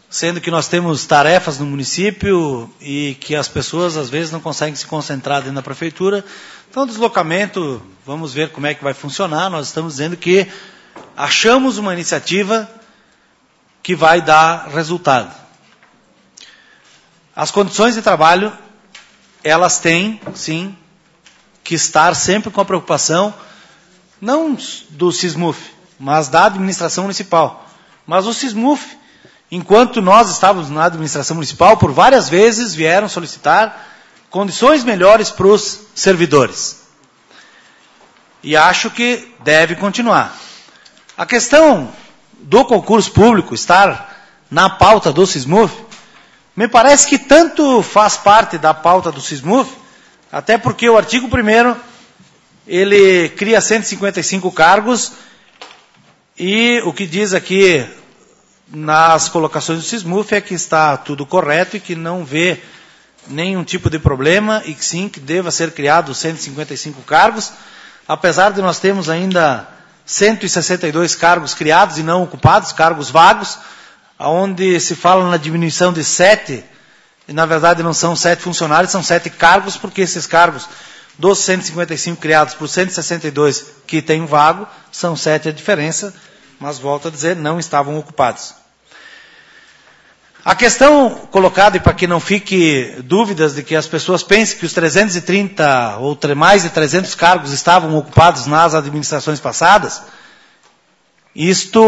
sendo que nós temos tarefas no município e que as pessoas, às vezes, não conseguem se concentrar dentro da prefeitura. Então, o deslocamento, vamos ver como é que vai funcionar. Nós estamos dizendo que achamos uma iniciativa que vai dar resultado. As condições de trabalho, elas têm, sim, que estar sempre com a preocupação, não do SISMUF, mas da administração municipal. Mas o SISMUF, enquanto nós estávamos na administração municipal, por várias vezes vieram solicitar condições melhores para os servidores. E acho que deve continuar. A questão do concurso público estar na pauta do SISMUF, me parece que tanto faz parte da pauta do SISMUF, até porque o artigo 1º, ele cria 155 cargos, e o que diz aqui nas colocações do SISMUF é que está tudo correto e que não vê nenhum tipo de problema, e que sim, que deva ser criado 155 cargos, apesar de nós termos ainda 162 cargos criados e não ocupados, cargos vagos, onde se fala na diminuição de 7, e na verdade não são 7 funcionários, são 7 cargos, porque esses cargos dos 155 criados por 162 que tem vago, são 7 a diferença, mas volto a dizer, não estavam ocupados. A questão colocada, e para que não fique dúvidas de que as pessoas pensem que os 330 ou mais de 300 cargos estavam ocupados nas administrações passadas, isto,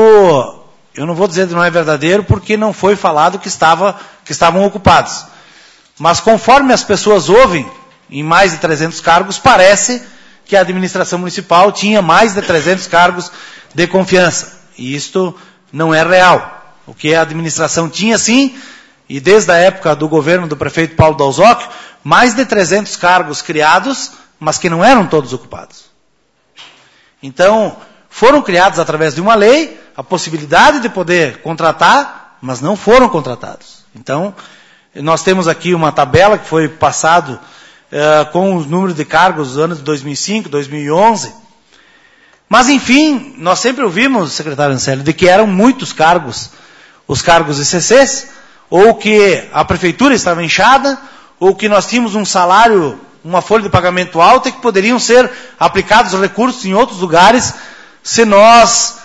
eu não vou dizer que não é verdadeiro, porque não foi falado que estavam ocupados. Mas conforme as pessoas ouvem, em mais de 300 cargos, parece que a administração municipal tinha mais de 300 cargos de confiança. E isto não é real. O que a administração tinha, sim, e desde a época do governo do prefeito Paulo Dalzocchio, mais de 300 cargos criados, mas que não eram todos ocupados. Então, foram criados através de uma lei, a possibilidade de poder contratar, mas não foram contratados. Então, nós temos aqui uma tabela que foi passado com os números de cargos dos anos de 2005, 2011. Mas, enfim, nós sempre ouvimos, secretário Ancélio, de que eram muitos cargos, os cargos de CCs, ou que a prefeitura estava inchada, ou que nós tínhamos um salário, uma folha de pagamento alta, e que poderiam ser aplicados recursos em outros lugares, se nós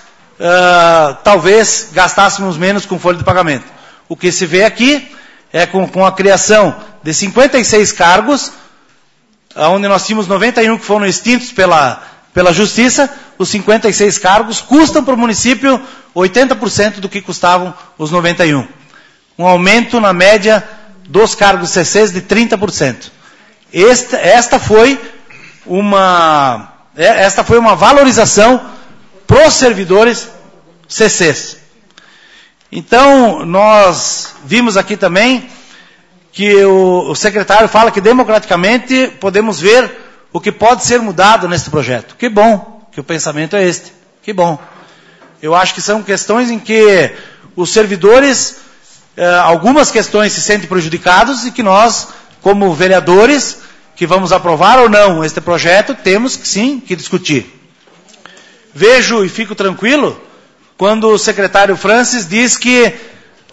talvez gastássemos menos com folha de pagamento. O que se vê aqui é com a criação de 56 cargos, onde nós tínhamos 91 que foram extintos pela Justiça, os 56 cargos custam para o município 80% do que custavam os 91. Um aumento na média dos cargos CCs de 30%. Esta foi uma valorização para os servidores CCs. Então, nós vimos aqui também que o secretário fala que democraticamente podemos ver o que pode ser mudado nesse projeto. Que bom que o pensamento é este. Que bom. Eu acho que são questões em que os servidores, algumas questões se sentem prejudicados e que nós, como vereadores, que vamos aprovar ou não este projeto, temos que sim que discutir. Vejo e fico tranquilo quando o secretário Francis diz que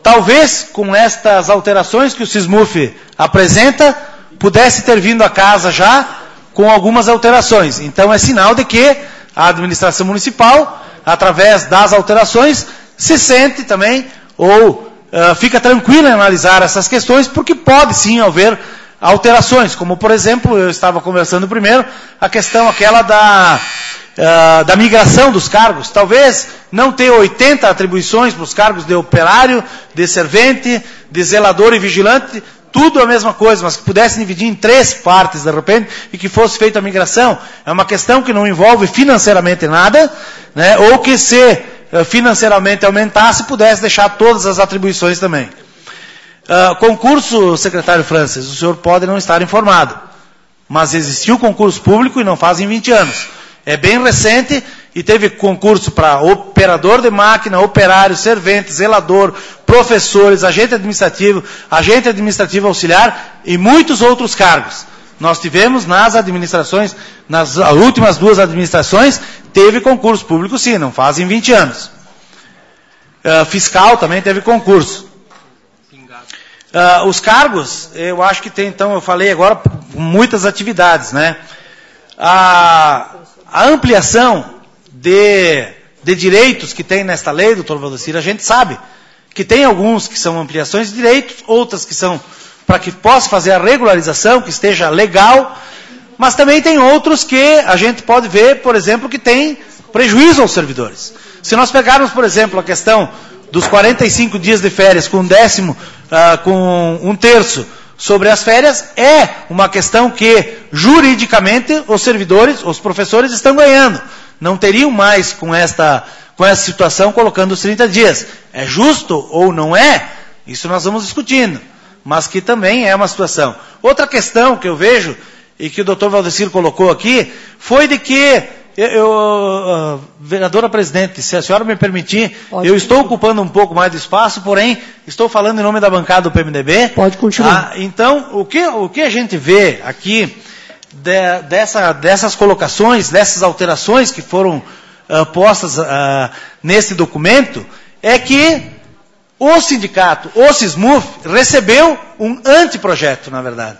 talvez com estas alterações que o SISMUF apresenta, pudesse ter vindo a casa já com algumas alterações. Então é sinal de que a administração municipal, através das alterações, se sente também, ou fica tranquila em analisar essas questões, porque pode sim haver alterações, como por exemplo, eu estava conversando primeiro, a questão aquela da migração dos cargos. Talvez não ter 80 atribuições para os cargos de operário, de servente, de zelador e vigilante, tudo a mesma coisa, mas que pudessem dividir em 3 partes de repente e que fosse feita a migração. É uma questão que não envolve financeiramente nada, né, ou que se financeiramente aumentasse, pudesse deixar todas as atribuições também. Concurso, secretário Francis, o senhor pode não estar informado, mas existiu concurso público e não fazem 20 anos. É bem recente e teve concurso para operador de máquina, operário, servente, zelador, professores, agente administrativo auxiliar e muitos outros cargos. Nós tivemos nas administrações, nas últimas 2 administrações, teve concurso público sim, não fazem 20 anos. Fiscal também teve concurso. Os cargos, eu acho que tem, então, eu falei agora, muitas atividades, né? A ampliação de direitos que tem nesta lei, doutor Valdecir, a gente sabe que tem alguns que são ampliações de direitos, outras que são para que possa fazer a regularização, que esteja legal, mas também tem outros que a gente pode ver, por exemplo, que tem prejuízo aos servidores. Se nós pegarmos, por exemplo, a questão dos 45 dias de férias com com 1/3 sobre as férias, é uma questão que, juridicamente, os servidores, os professores estão ganhando. Não teriam mais com essa situação colocando os 30 dias. É justo ou não é? Isso nós vamos discutindo. Mas que também é uma situação. Outra questão que eu vejo, e que o doutor Valdecir colocou aqui, foi de que, vereadora presidente, se a senhora me permitir, eu estou ocupando um pouco mais de espaço, porém, estou falando em nome da bancada do PMDB. Pode continuar. Então, o que a gente vê aqui, dessas colocações, dessas alterações que foram postas nesse documento, é que o sindicato, o SISMUF, recebeu um anteprojeto, na verdade.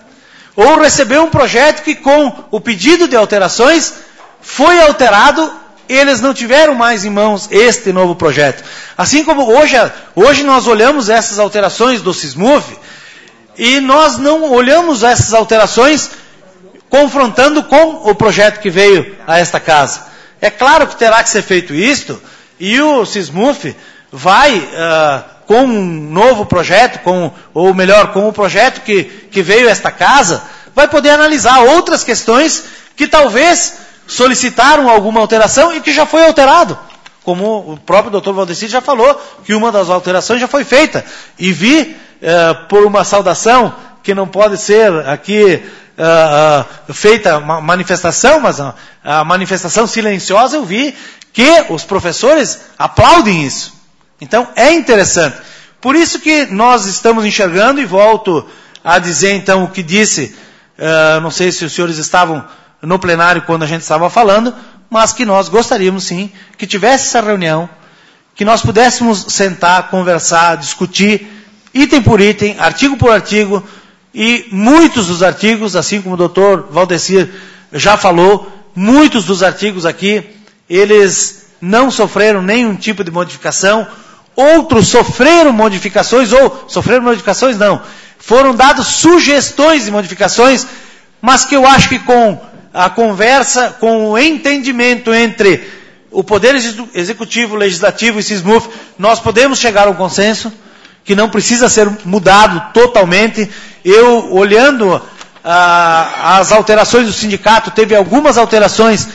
Ou recebeu um projeto que, com o pedido de alterações, foi alterado, eles não tiveram mais em mãos este novo projeto. Assim como hoje nós olhamos essas alterações do SISMUF, e nós não olhamos essas alterações confrontando com o projeto que veio a esta casa. É claro que terá que ser feito isto, e o SISMUF vai, com um novo projeto, com o projeto que veio a esta casa, vai poder analisar outras questões que talvez solicitaram alguma alteração e que já foi alterado. Como o próprio doutor Valdecir já falou, que uma das alterações já foi feita. E vi, por uma saudação, que não pode ser aqui feita uma manifestação, mas a manifestação silenciosa, eu vi que os professores aplaudem isso. Então, é interessante. Por isso que nós estamos enxergando, e volto a dizer, então, o que disse, não sei se os senhores estavam no plenário quando a gente estava falando, mas que nós gostaríamos, sim, que tivesse essa reunião, que nós pudéssemos sentar, conversar, discutir, item por item, artigo por artigo, e muitos dos artigos, assim como o doutor Valdecir já falou, muitos dos artigos aqui, eles não sofreram nenhum tipo de modificação, outros sofreram modificações, não, foram dadas sugestões de modificações, mas que eu acho que com a conversa, com o entendimento entre o Poder Executivo, Legislativo e SISMUF, nós podemos chegar a um consenso, que não precisa ser mudado totalmente. Eu, olhando as alterações do sindicato, teve algumas alterações,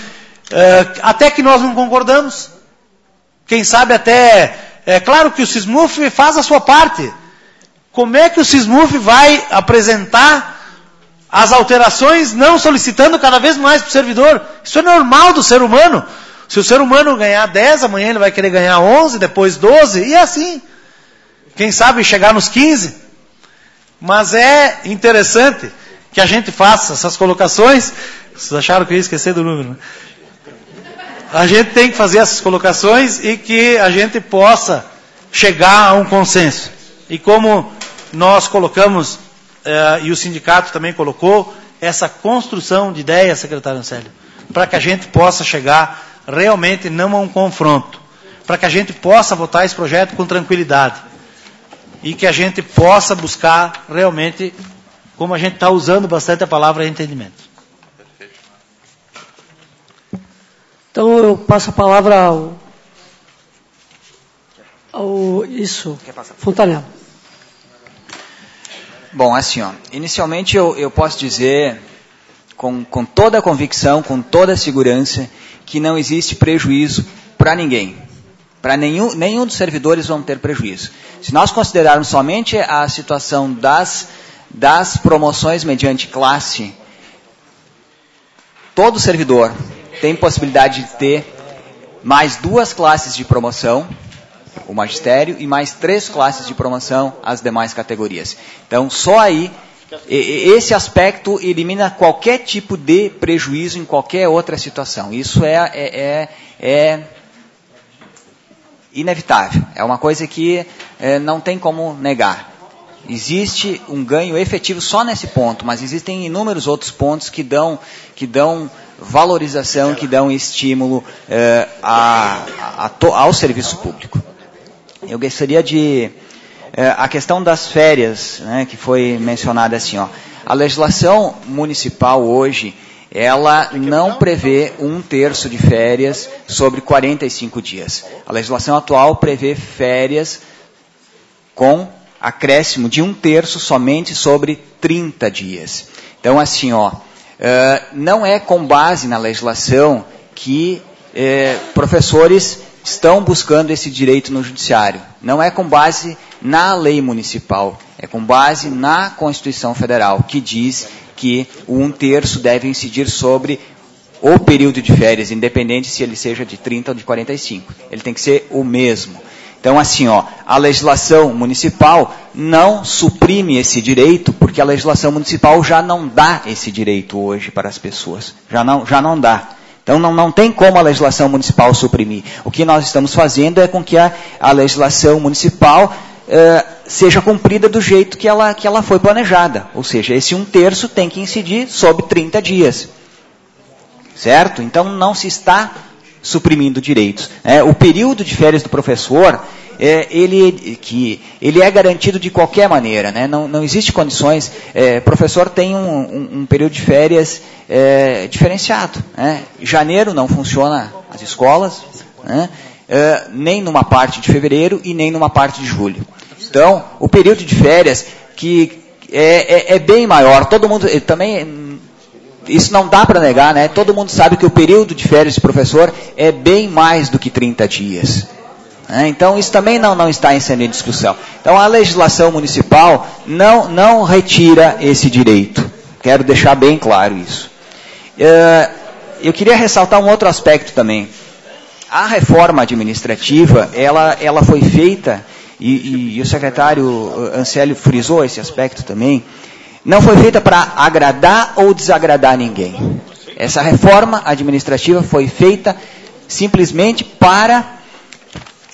até que nós não concordamos. Quem sabe até, é claro que o SISMUF faz a sua parte. Como é que o SISMUF vai apresentar as alterações não solicitando cada vez mais para o servidor? Isso é normal do ser humano. Se o ser humano ganhar 10, amanhã ele vai querer ganhar 11, depois 12, e assim. Quem sabe chegar nos 15. Mas é interessante que a gente faça essas colocações. Vocês acharam que eu ia esquecer do número, né? A gente tem que fazer essas colocações e que a gente possa chegar a um consenso. E como nós colocamos, e o sindicato também colocou, essa construção de ideias, secretário Ancélio, para que a gente possa chegar realmente não a um confronto, para que a gente possa votar esse projeto com tranquilidade e que a gente possa buscar realmente, como a gente está usando bastante a palavra entendimento. Então eu passo a palavra ao Fontanella. Bom, assim, inicialmente eu posso dizer com toda a convicção, com toda a segurança, que não existe prejuízo para ninguém. Para nenhum dos servidores vão ter prejuízo. Se nós considerarmos somente a situação das promoções mediante classe, todo servidor tem possibilidade de ter mais 2 classes de promoção, o magistério, e mais 3 classes de promoção, as demais categorias. Então, só aí, esse aspecto elimina qualquer tipo de prejuízo em qualquer outra situação. Isso é inevitável. É uma coisa que não tem como negar. Existe um ganho efetivo só nesse ponto, mas existem inúmeros outros pontos que dão valorização, que dão estímulo ao serviço público. Eu gostaria de... a questão das férias, né, que foi mencionada assim, ó. A legislação municipal hoje, ela não prevê 1/3 de férias sobre 45 dias. A legislação atual prevê férias com acréscimo de 1/3 somente sobre 30 dias. Então, assim, ó, não é com base na legislação que professores estão buscando esse direito no judiciário. Não é com base na lei municipal, é com base na Constituição Federal, que diz que o 1/3 deve incidir sobre o período de férias, independente se ele seja de 30 ou de 45. Ele tem que ser o mesmo. Então, assim, ó, a legislação municipal não suprime esse direito, porque a legislação municipal já não dá esse direito hoje para as pessoas. Já não dá. Então, não tem como a legislação municipal suprimir. O que nós estamos fazendo é com que a legislação municipal seja cumprida do jeito que ela foi planejada. Ou seja, esse 1/3 tem que incidir sobre 30 dias. Certo? Então, não se está suprimindo direitos. O período de férias do professor, ele é garantido de qualquer maneira. Né? Não existe condições. Professor tem um período de férias diferenciado. Né? Janeiro não funciona as escolas, né? Nem numa parte de fevereiro e nem numa parte de julho. Então, o período de férias que é bem maior. Todo mundo também... Isso não dá para negar, né? Todo mundo sabe que o período de férias de professor é bem mais do que 30 dias. Então, isso também não está em discussão. Então, a legislação municipal não retira esse direito. Quero deixar bem claro isso. Eu queria ressaltar um outro aspecto também. A reforma administrativa, ela foi feita, e o secretário Ancélio frisou esse aspecto também, não foi feita para agradar ou desagradar ninguém. Essa reforma administrativa foi feita simplesmente para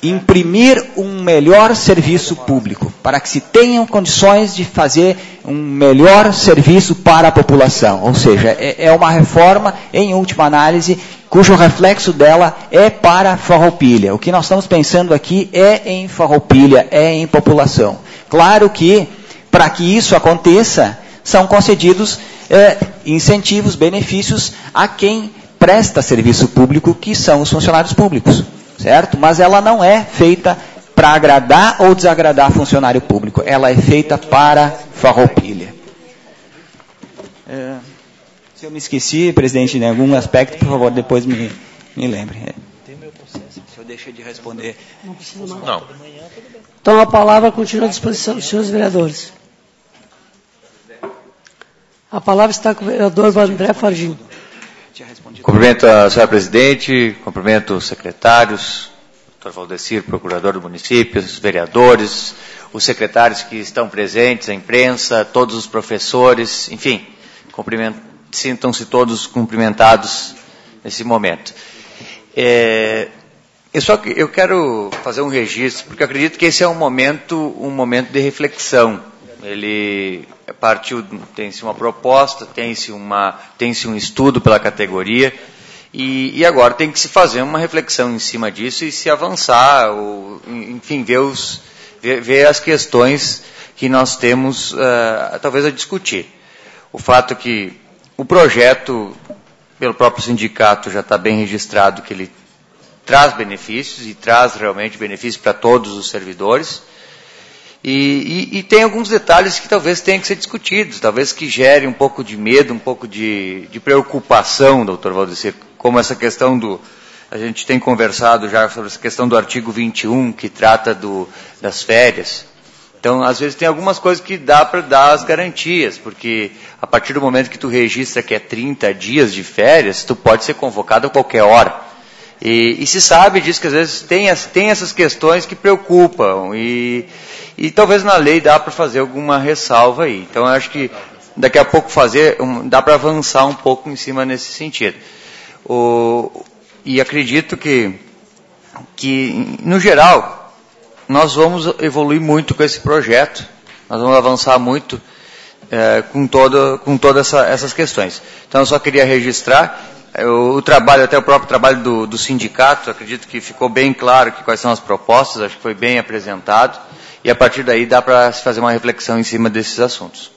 imprimir um melhor serviço público, para que se tenham condições de fazer um melhor serviço para a população. Ou seja, é uma reforma, em última análise, cujo reflexo dela é para Farroupilha. O que nós estamos pensando aqui é em Farroupilha, é em população. Claro que, para que isso aconteça, são concedidos incentivos, benefícios a quem presta serviço público, que são os funcionários públicos, certo? Mas ela não é feita para agradar ou desagradar funcionário público, ela é feita para Farroupilha. Se eu me esqueci, presidente, de algum aspecto, por favor, depois me lembre. Se eu deixei de responder. Não precisa mais. Não. Então a palavra continua à disposição dos senhores vereadores. A palavra está com o vereador André Fargim. Cumprimento a senhora presidente, cumprimento os secretários, Dr. Valdecir, procurador do município, os vereadores, os secretários que estão presentes, a imprensa, todos os professores, enfim, sintam-se todos cumprimentados nesse momento. Eu quero fazer um registro, porque eu acredito que esse é um momento de reflexão. Ele partiu, tem-se uma proposta, tem-se um estudo pela categoria, e agora tem que se fazer uma reflexão em cima disso e se avançar, ou, enfim, ver as questões que nós temos, talvez, a discutir. O fato é que o projeto, pelo próprio sindicato, já está bem registrado que ele traz benefícios, e traz realmente benefícios para todos os servidores, e tem alguns detalhes que talvez tenham que ser discutidos, talvez que gerem um pouco de medo, um pouco de preocupação, doutor Valdecir, como essa questão a gente tem conversado já sobre essa questão do artigo 21, que trata das férias. Então, às vezes tem algumas coisas que dá para dar as garantias, porque a partir do momento que tu registra que é 30 dias de férias, tu pode ser convocado a qualquer hora. E se sabe disso, que às vezes tem essas questões que preocupam, e talvez na lei dá para fazer alguma ressalva aí. Então, eu acho que daqui a pouco dá para avançar um pouco em cima nesse sentido. E acredito que, no geral, nós vamos evoluir muito com esse projeto, nós vamos avançar muito com todas essas questões. Então, eu só queria registrar o trabalho, até o próprio trabalho do sindicato, acredito que ficou bem claro quais são as propostas, acho que foi bem apresentado, e a partir daí dá para se fazer uma reflexão em cima desses assuntos.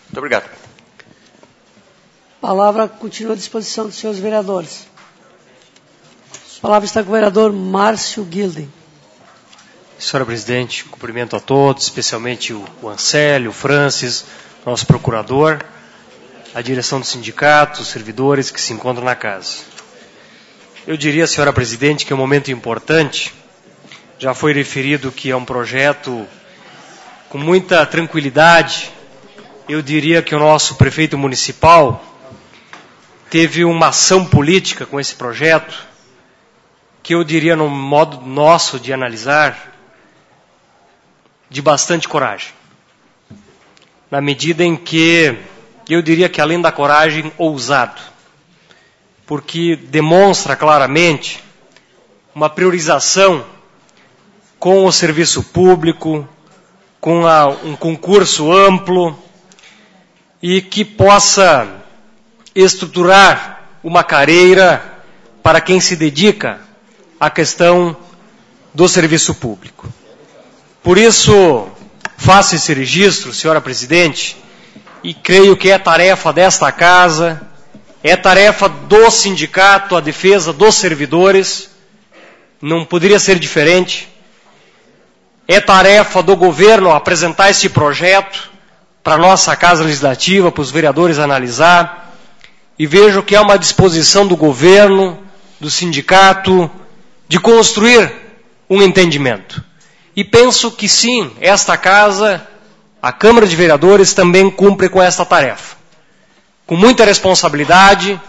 Muito obrigado. A palavra continua à disposição dos senhores vereadores. A palavra está com o vereador Márcio Gilden. Senhora Presidente, cumprimento a todos, especialmente o Ancélio, o Francis, nosso procurador, a direção do sindicato, os servidores que se encontram na casa. Eu diria, Senhora Presidente, que é um momento importante. Já foi referido que é um projeto com muita tranquilidade. Eu diria que o nosso prefeito municipal teve uma ação política com esse projeto, que eu diria, no modo nosso de analisar, de bastante coragem. Na medida em que, eu diria que além da coragem, ousado. Porque demonstra claramente uma priorização com o serviço público, com um concurso amplo, e que possa estruturar uma carreira para quem se dedica à questão do serviço público. Por isso, faço esse registro, senhora Presidente, e creio que é tarefa desta Casa, é tarefa do sindicato, a defesa dos servidores, não poderia ser diferente. É tarefa do governo apresentar esse projeto para a nossa Casa Legislativa, para os vereadores analisar, e vejo que há uma disposição do governo, do sindicato, de construir um entendimento. E penso que sim, esta Casa, a Câmara de Vereadores, também cumpre com esta tarefa. Com muita responsabilidade,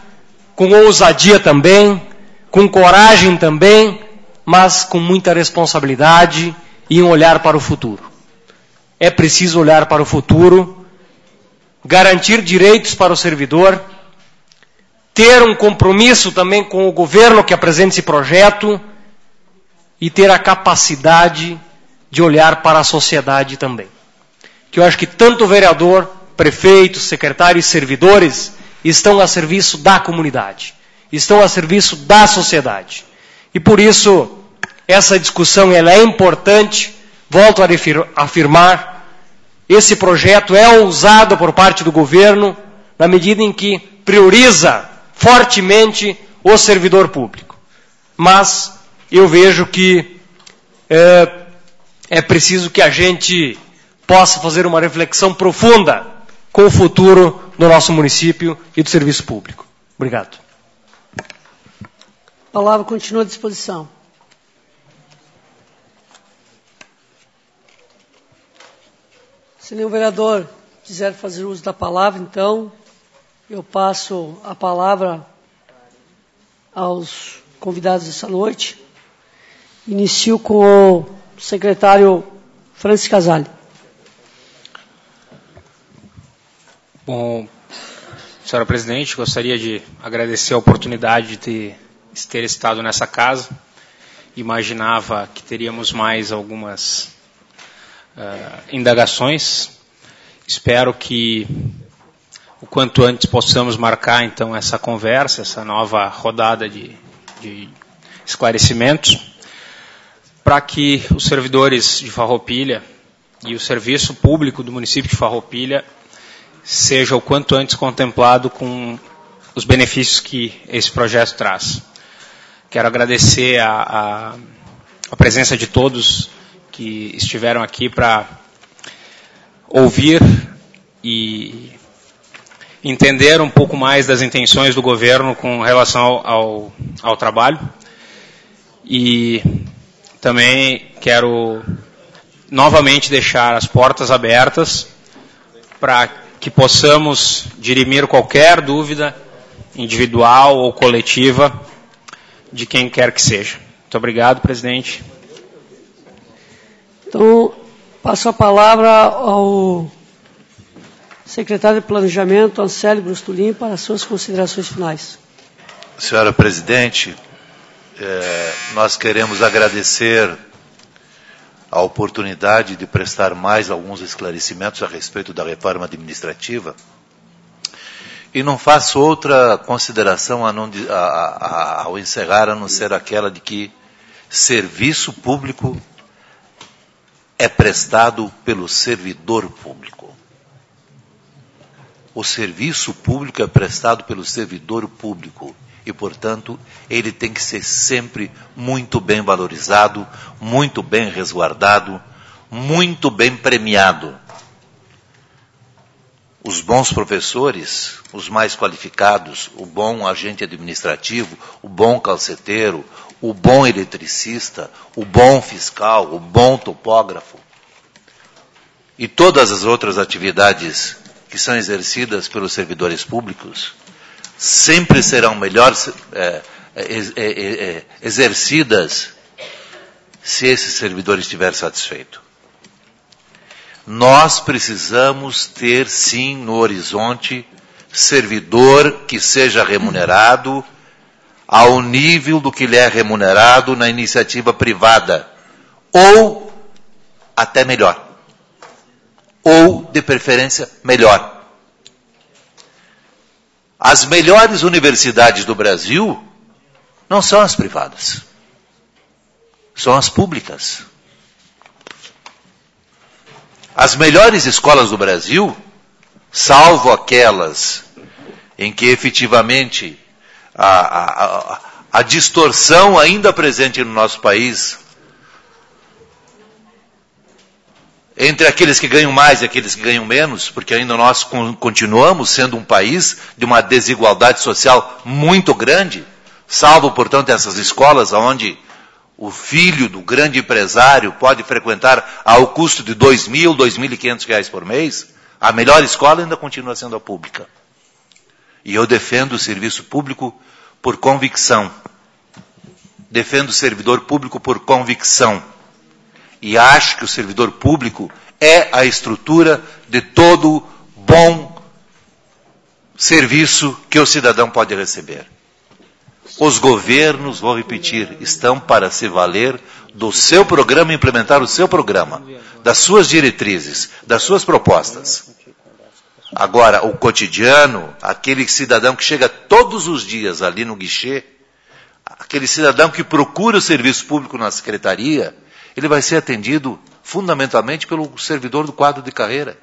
com ousadia também, com coragem também, mas com muita responsabilidade e um olhar para o futuro. É preciso olhar para o futuro, garantir direitos para o servidor, ter um compromisso também com o governo que apresenta esse projeto e ter a capacidade de olhar para a sociedade também. Que eu acho que tanto o vereador, prefeito, secretário e servidores estão a serviço da comunidade, estão a serviço da sociedade. E por isso, essa discussão ela é importante, volto a afirmar, esse projeto é ousado por parte do governo, na medida em que prioriza fortemente o servidor público. Mas eu vejo que é preciso que a gente possa fazer uma reflexão profunda com o futuro do nosso município e do serviço público. Obrigado. A palavra continua à disposição. Se nenhum vereador quiser fazer uso da palavra, então eu passo a palavra aos convidados dessa noite. Inicio com o secretário Francis Casale. Bom, senhora Presidente, gostaria de agradecer a oportunidade de ter estado nessa casa. Imaginava que teríamos mais algumas indagações. Espero que o quanto antes possamos marcar então essa conversa, essa nova rodada de esclarecimentos, para que os servidores de Farroupilha e o serviço público do município de Farroupilha seja o quanto antes contemplado com os benefícios que esse projeto traz. Quero agradecer a presença de todos que estiveram aqui para ouvir e entender um pouco mais das intenções do governo com relação ao trabalho. E também quero novamente deixar as portas abertas para que possamos dirimir qualquer dúvida individual ou coletiva de quem quer que seja. Muito obrigado, presidente. Então, passo a palavra ao secretário de Planejamento, Ancélio Brustolin, para as suas considerações finais. Senhora presidente, nós queremos agradecer a oportunidade de prestar mais alguns esclarecimentos a respeito da reforma administrativa. E não faço outra consideração ao encerrar, a não ser aquela de que serviço público é prestado pelo servidor público. O serviço público é prestado pelo servidor público e, portanto, ele tem que ser sempre muito bem valorizado, muito bem resguardado, muito bem premiado. Os bons professores, os mais qualificados, o bom agente administrativo, o bom calceteiro, o bom eletricista, o bom fiscal, o bom topógrafo e todas as outras atividades que são exercidas pelos servidores públicos sempre serão melhor exercidas se esse servidor estiver satisfeito. Nós precisamos ter, sim, no horizonte, servidor que seja remunerado ao nível do que lhe é remunerado na iniciativa privada, ou até melhor, ou, de preferência, melhor. As melhores universidades do Brasil não são as privadas, são as públicas. As melhores escolas do Brasil, salvo aquelas em que efetivamente a distorção ainda presente no nosso país entre aqueles que ganham mais e aqueles que ganham menos, porque ainda nós continuamos sendo um país de uma desigualdade social muito grande, salvo, portanto, essas escolas onde o filho do grande empresário pode frequentar ao custo de R$2.000, R$2.500 por mês, a melhor escola ainda continua sendo a pública. E eu defendo o serviço público por convicção. Defendo o servidor público por convicção. E acho que o servidor público é a estrutura de todo bom serviço que o cidadão pode receber. Os governos, vou repetir, estão para se valer do seu programa, implementar o seu programa, das suas diretrizes, das suas propostas. Agora, o cotidiano, aquele cidadão que chega todos os dias ali no guichê, aquele cidadão que procura o serviço público na secretaria, ele vai ser atendido fundamentalmente pelo servidor do quadro de carreira.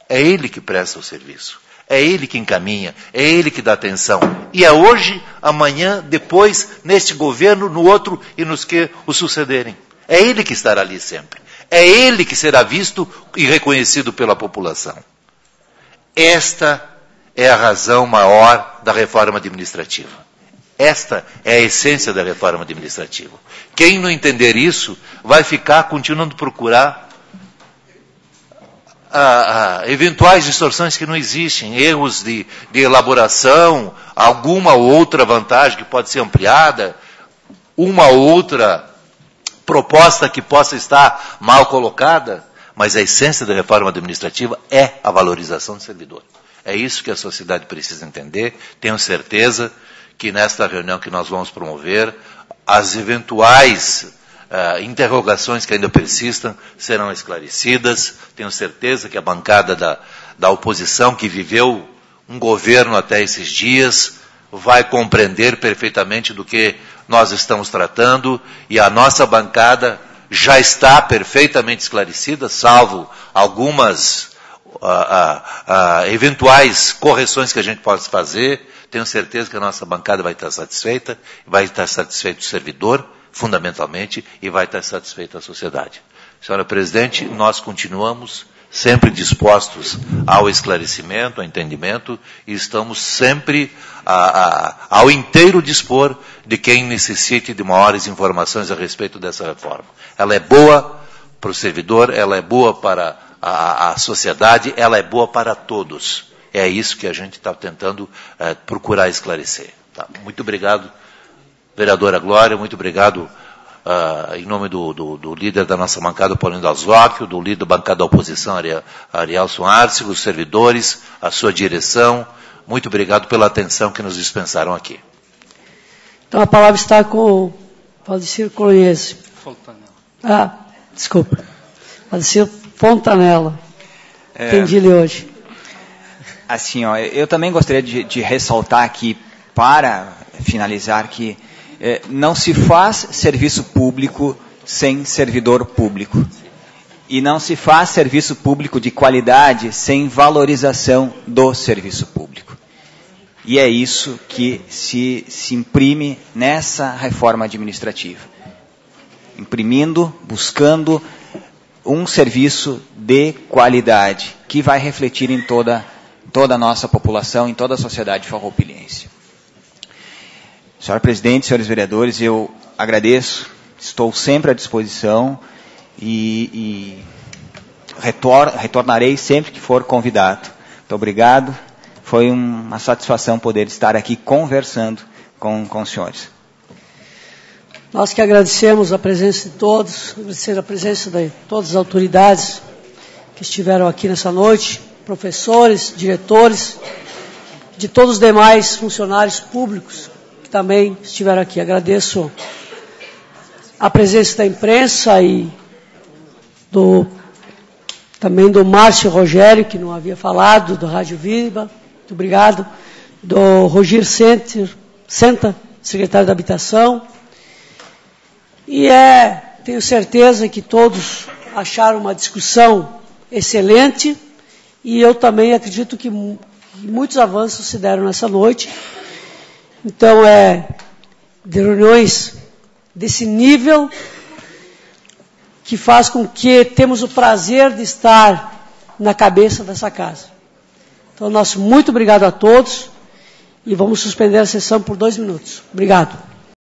É ele que presta o serviço. É ele que encaminha, é ele que dá atenção. E é hoje, amanhã, depois, neste governo, no outro e nos que o sucederem. É ele que estará ali sempre. É ele que será visto e reconhecido pela população. Esta é a razão maior da reforma administrativa. Esta é a essência da reforma administrativa. Quem não entender isso vai ficar continuando a procurar eventuais distorções que não existem, erros de elaboração, alguma outra vantagem que pode ser ampliada, uma outra proposta que possa estar mal colocada, mas a essência da reforma administrativa é a valorização do servidor. É isso que a sociedade precisa entender. Tenho certeza que nesta reunião que nós vamos promover, as eventuais interrogações que ainda persistam serão esclarecidas. Tenho certeza que a bancada da oposição, que viveu um governo até esses dias, vai compreender perfeitamente do que nós estamos tratando, e a nossa bancada já está perfeitamente esclarecida, salvo algumas eventuais correções que a gente possa fazer. Tenho certeza que a nossa bancada vai estar satisfeita, vai estar satisfeito o servidor, fundamentalmente, e vai estar satisfeita a sociedade. Senhora Presidente, nós continuamos sempre dispostos ao esclarecimento, ao entendimento, e estamos sempre ao inteiro dispor de quem necessite de maiores informações a respeito dessa reforma. Ela é boa para o servidor, ela é boa para a sociedade, ela é boa para todos. É isso que a gente está tentando procurar esclarecer. Tá? Muito obrigado, vereadora Glória, muito obrigado em nome do líder da nossa bancada, Paulinho Dalzóquio, do líder da bancada da oposição, Arielson Arce, os servidores, a sua direção. Muito obrigado pela atenção que nos dispensaram aqui. Então a palavra está com o Valdecir Colonhese. Desculpa. Valdecir Fontanella. Entendi-lhe hoje. Assim, eu também gostaria de ressaltar aqui, para finalizar, que não se faz serviço público sem servidor público. E não se faz serviço público de qualidade sem valorização do serviço público. E é isso que se imprime nessa reforma administrativa. Imprimindo, buscando um serviço de qualidade, que vai refletir em toda a nossa população, em toda a sociedade farroupilhense. Senhora Presidente, senhores vereadores, eu agradeço, estou sempre à disposição e retornarei sempre que for convidado. Muito obrigado, foi uma satisfação poder estar aqui conversando com os senhores. Nós que agradecemos a presença de todos, agradecer a presença de todas as autoridades que estiveram aqui nessa noite, professores, diretores, de todos os demais funcionários públicos que também estiveram aqui. Agradeço a presença da imprensa e também do Márcio Rogério, que não havia falado, do Rádio Viva, muito obrigado, do Rogir Senta, secretário da Habitação, e tenho certeza que todos acharam uma discussão excelente, e eu também acredito que muitos avanços se deram nessa noite. Então, de reuniões desse nível, que faz com que temos o prazer de estar na cabeça dessa casa. Então, muito obrigado a todos, e vamos suspender a sessão por 2 minutos. Obrigado.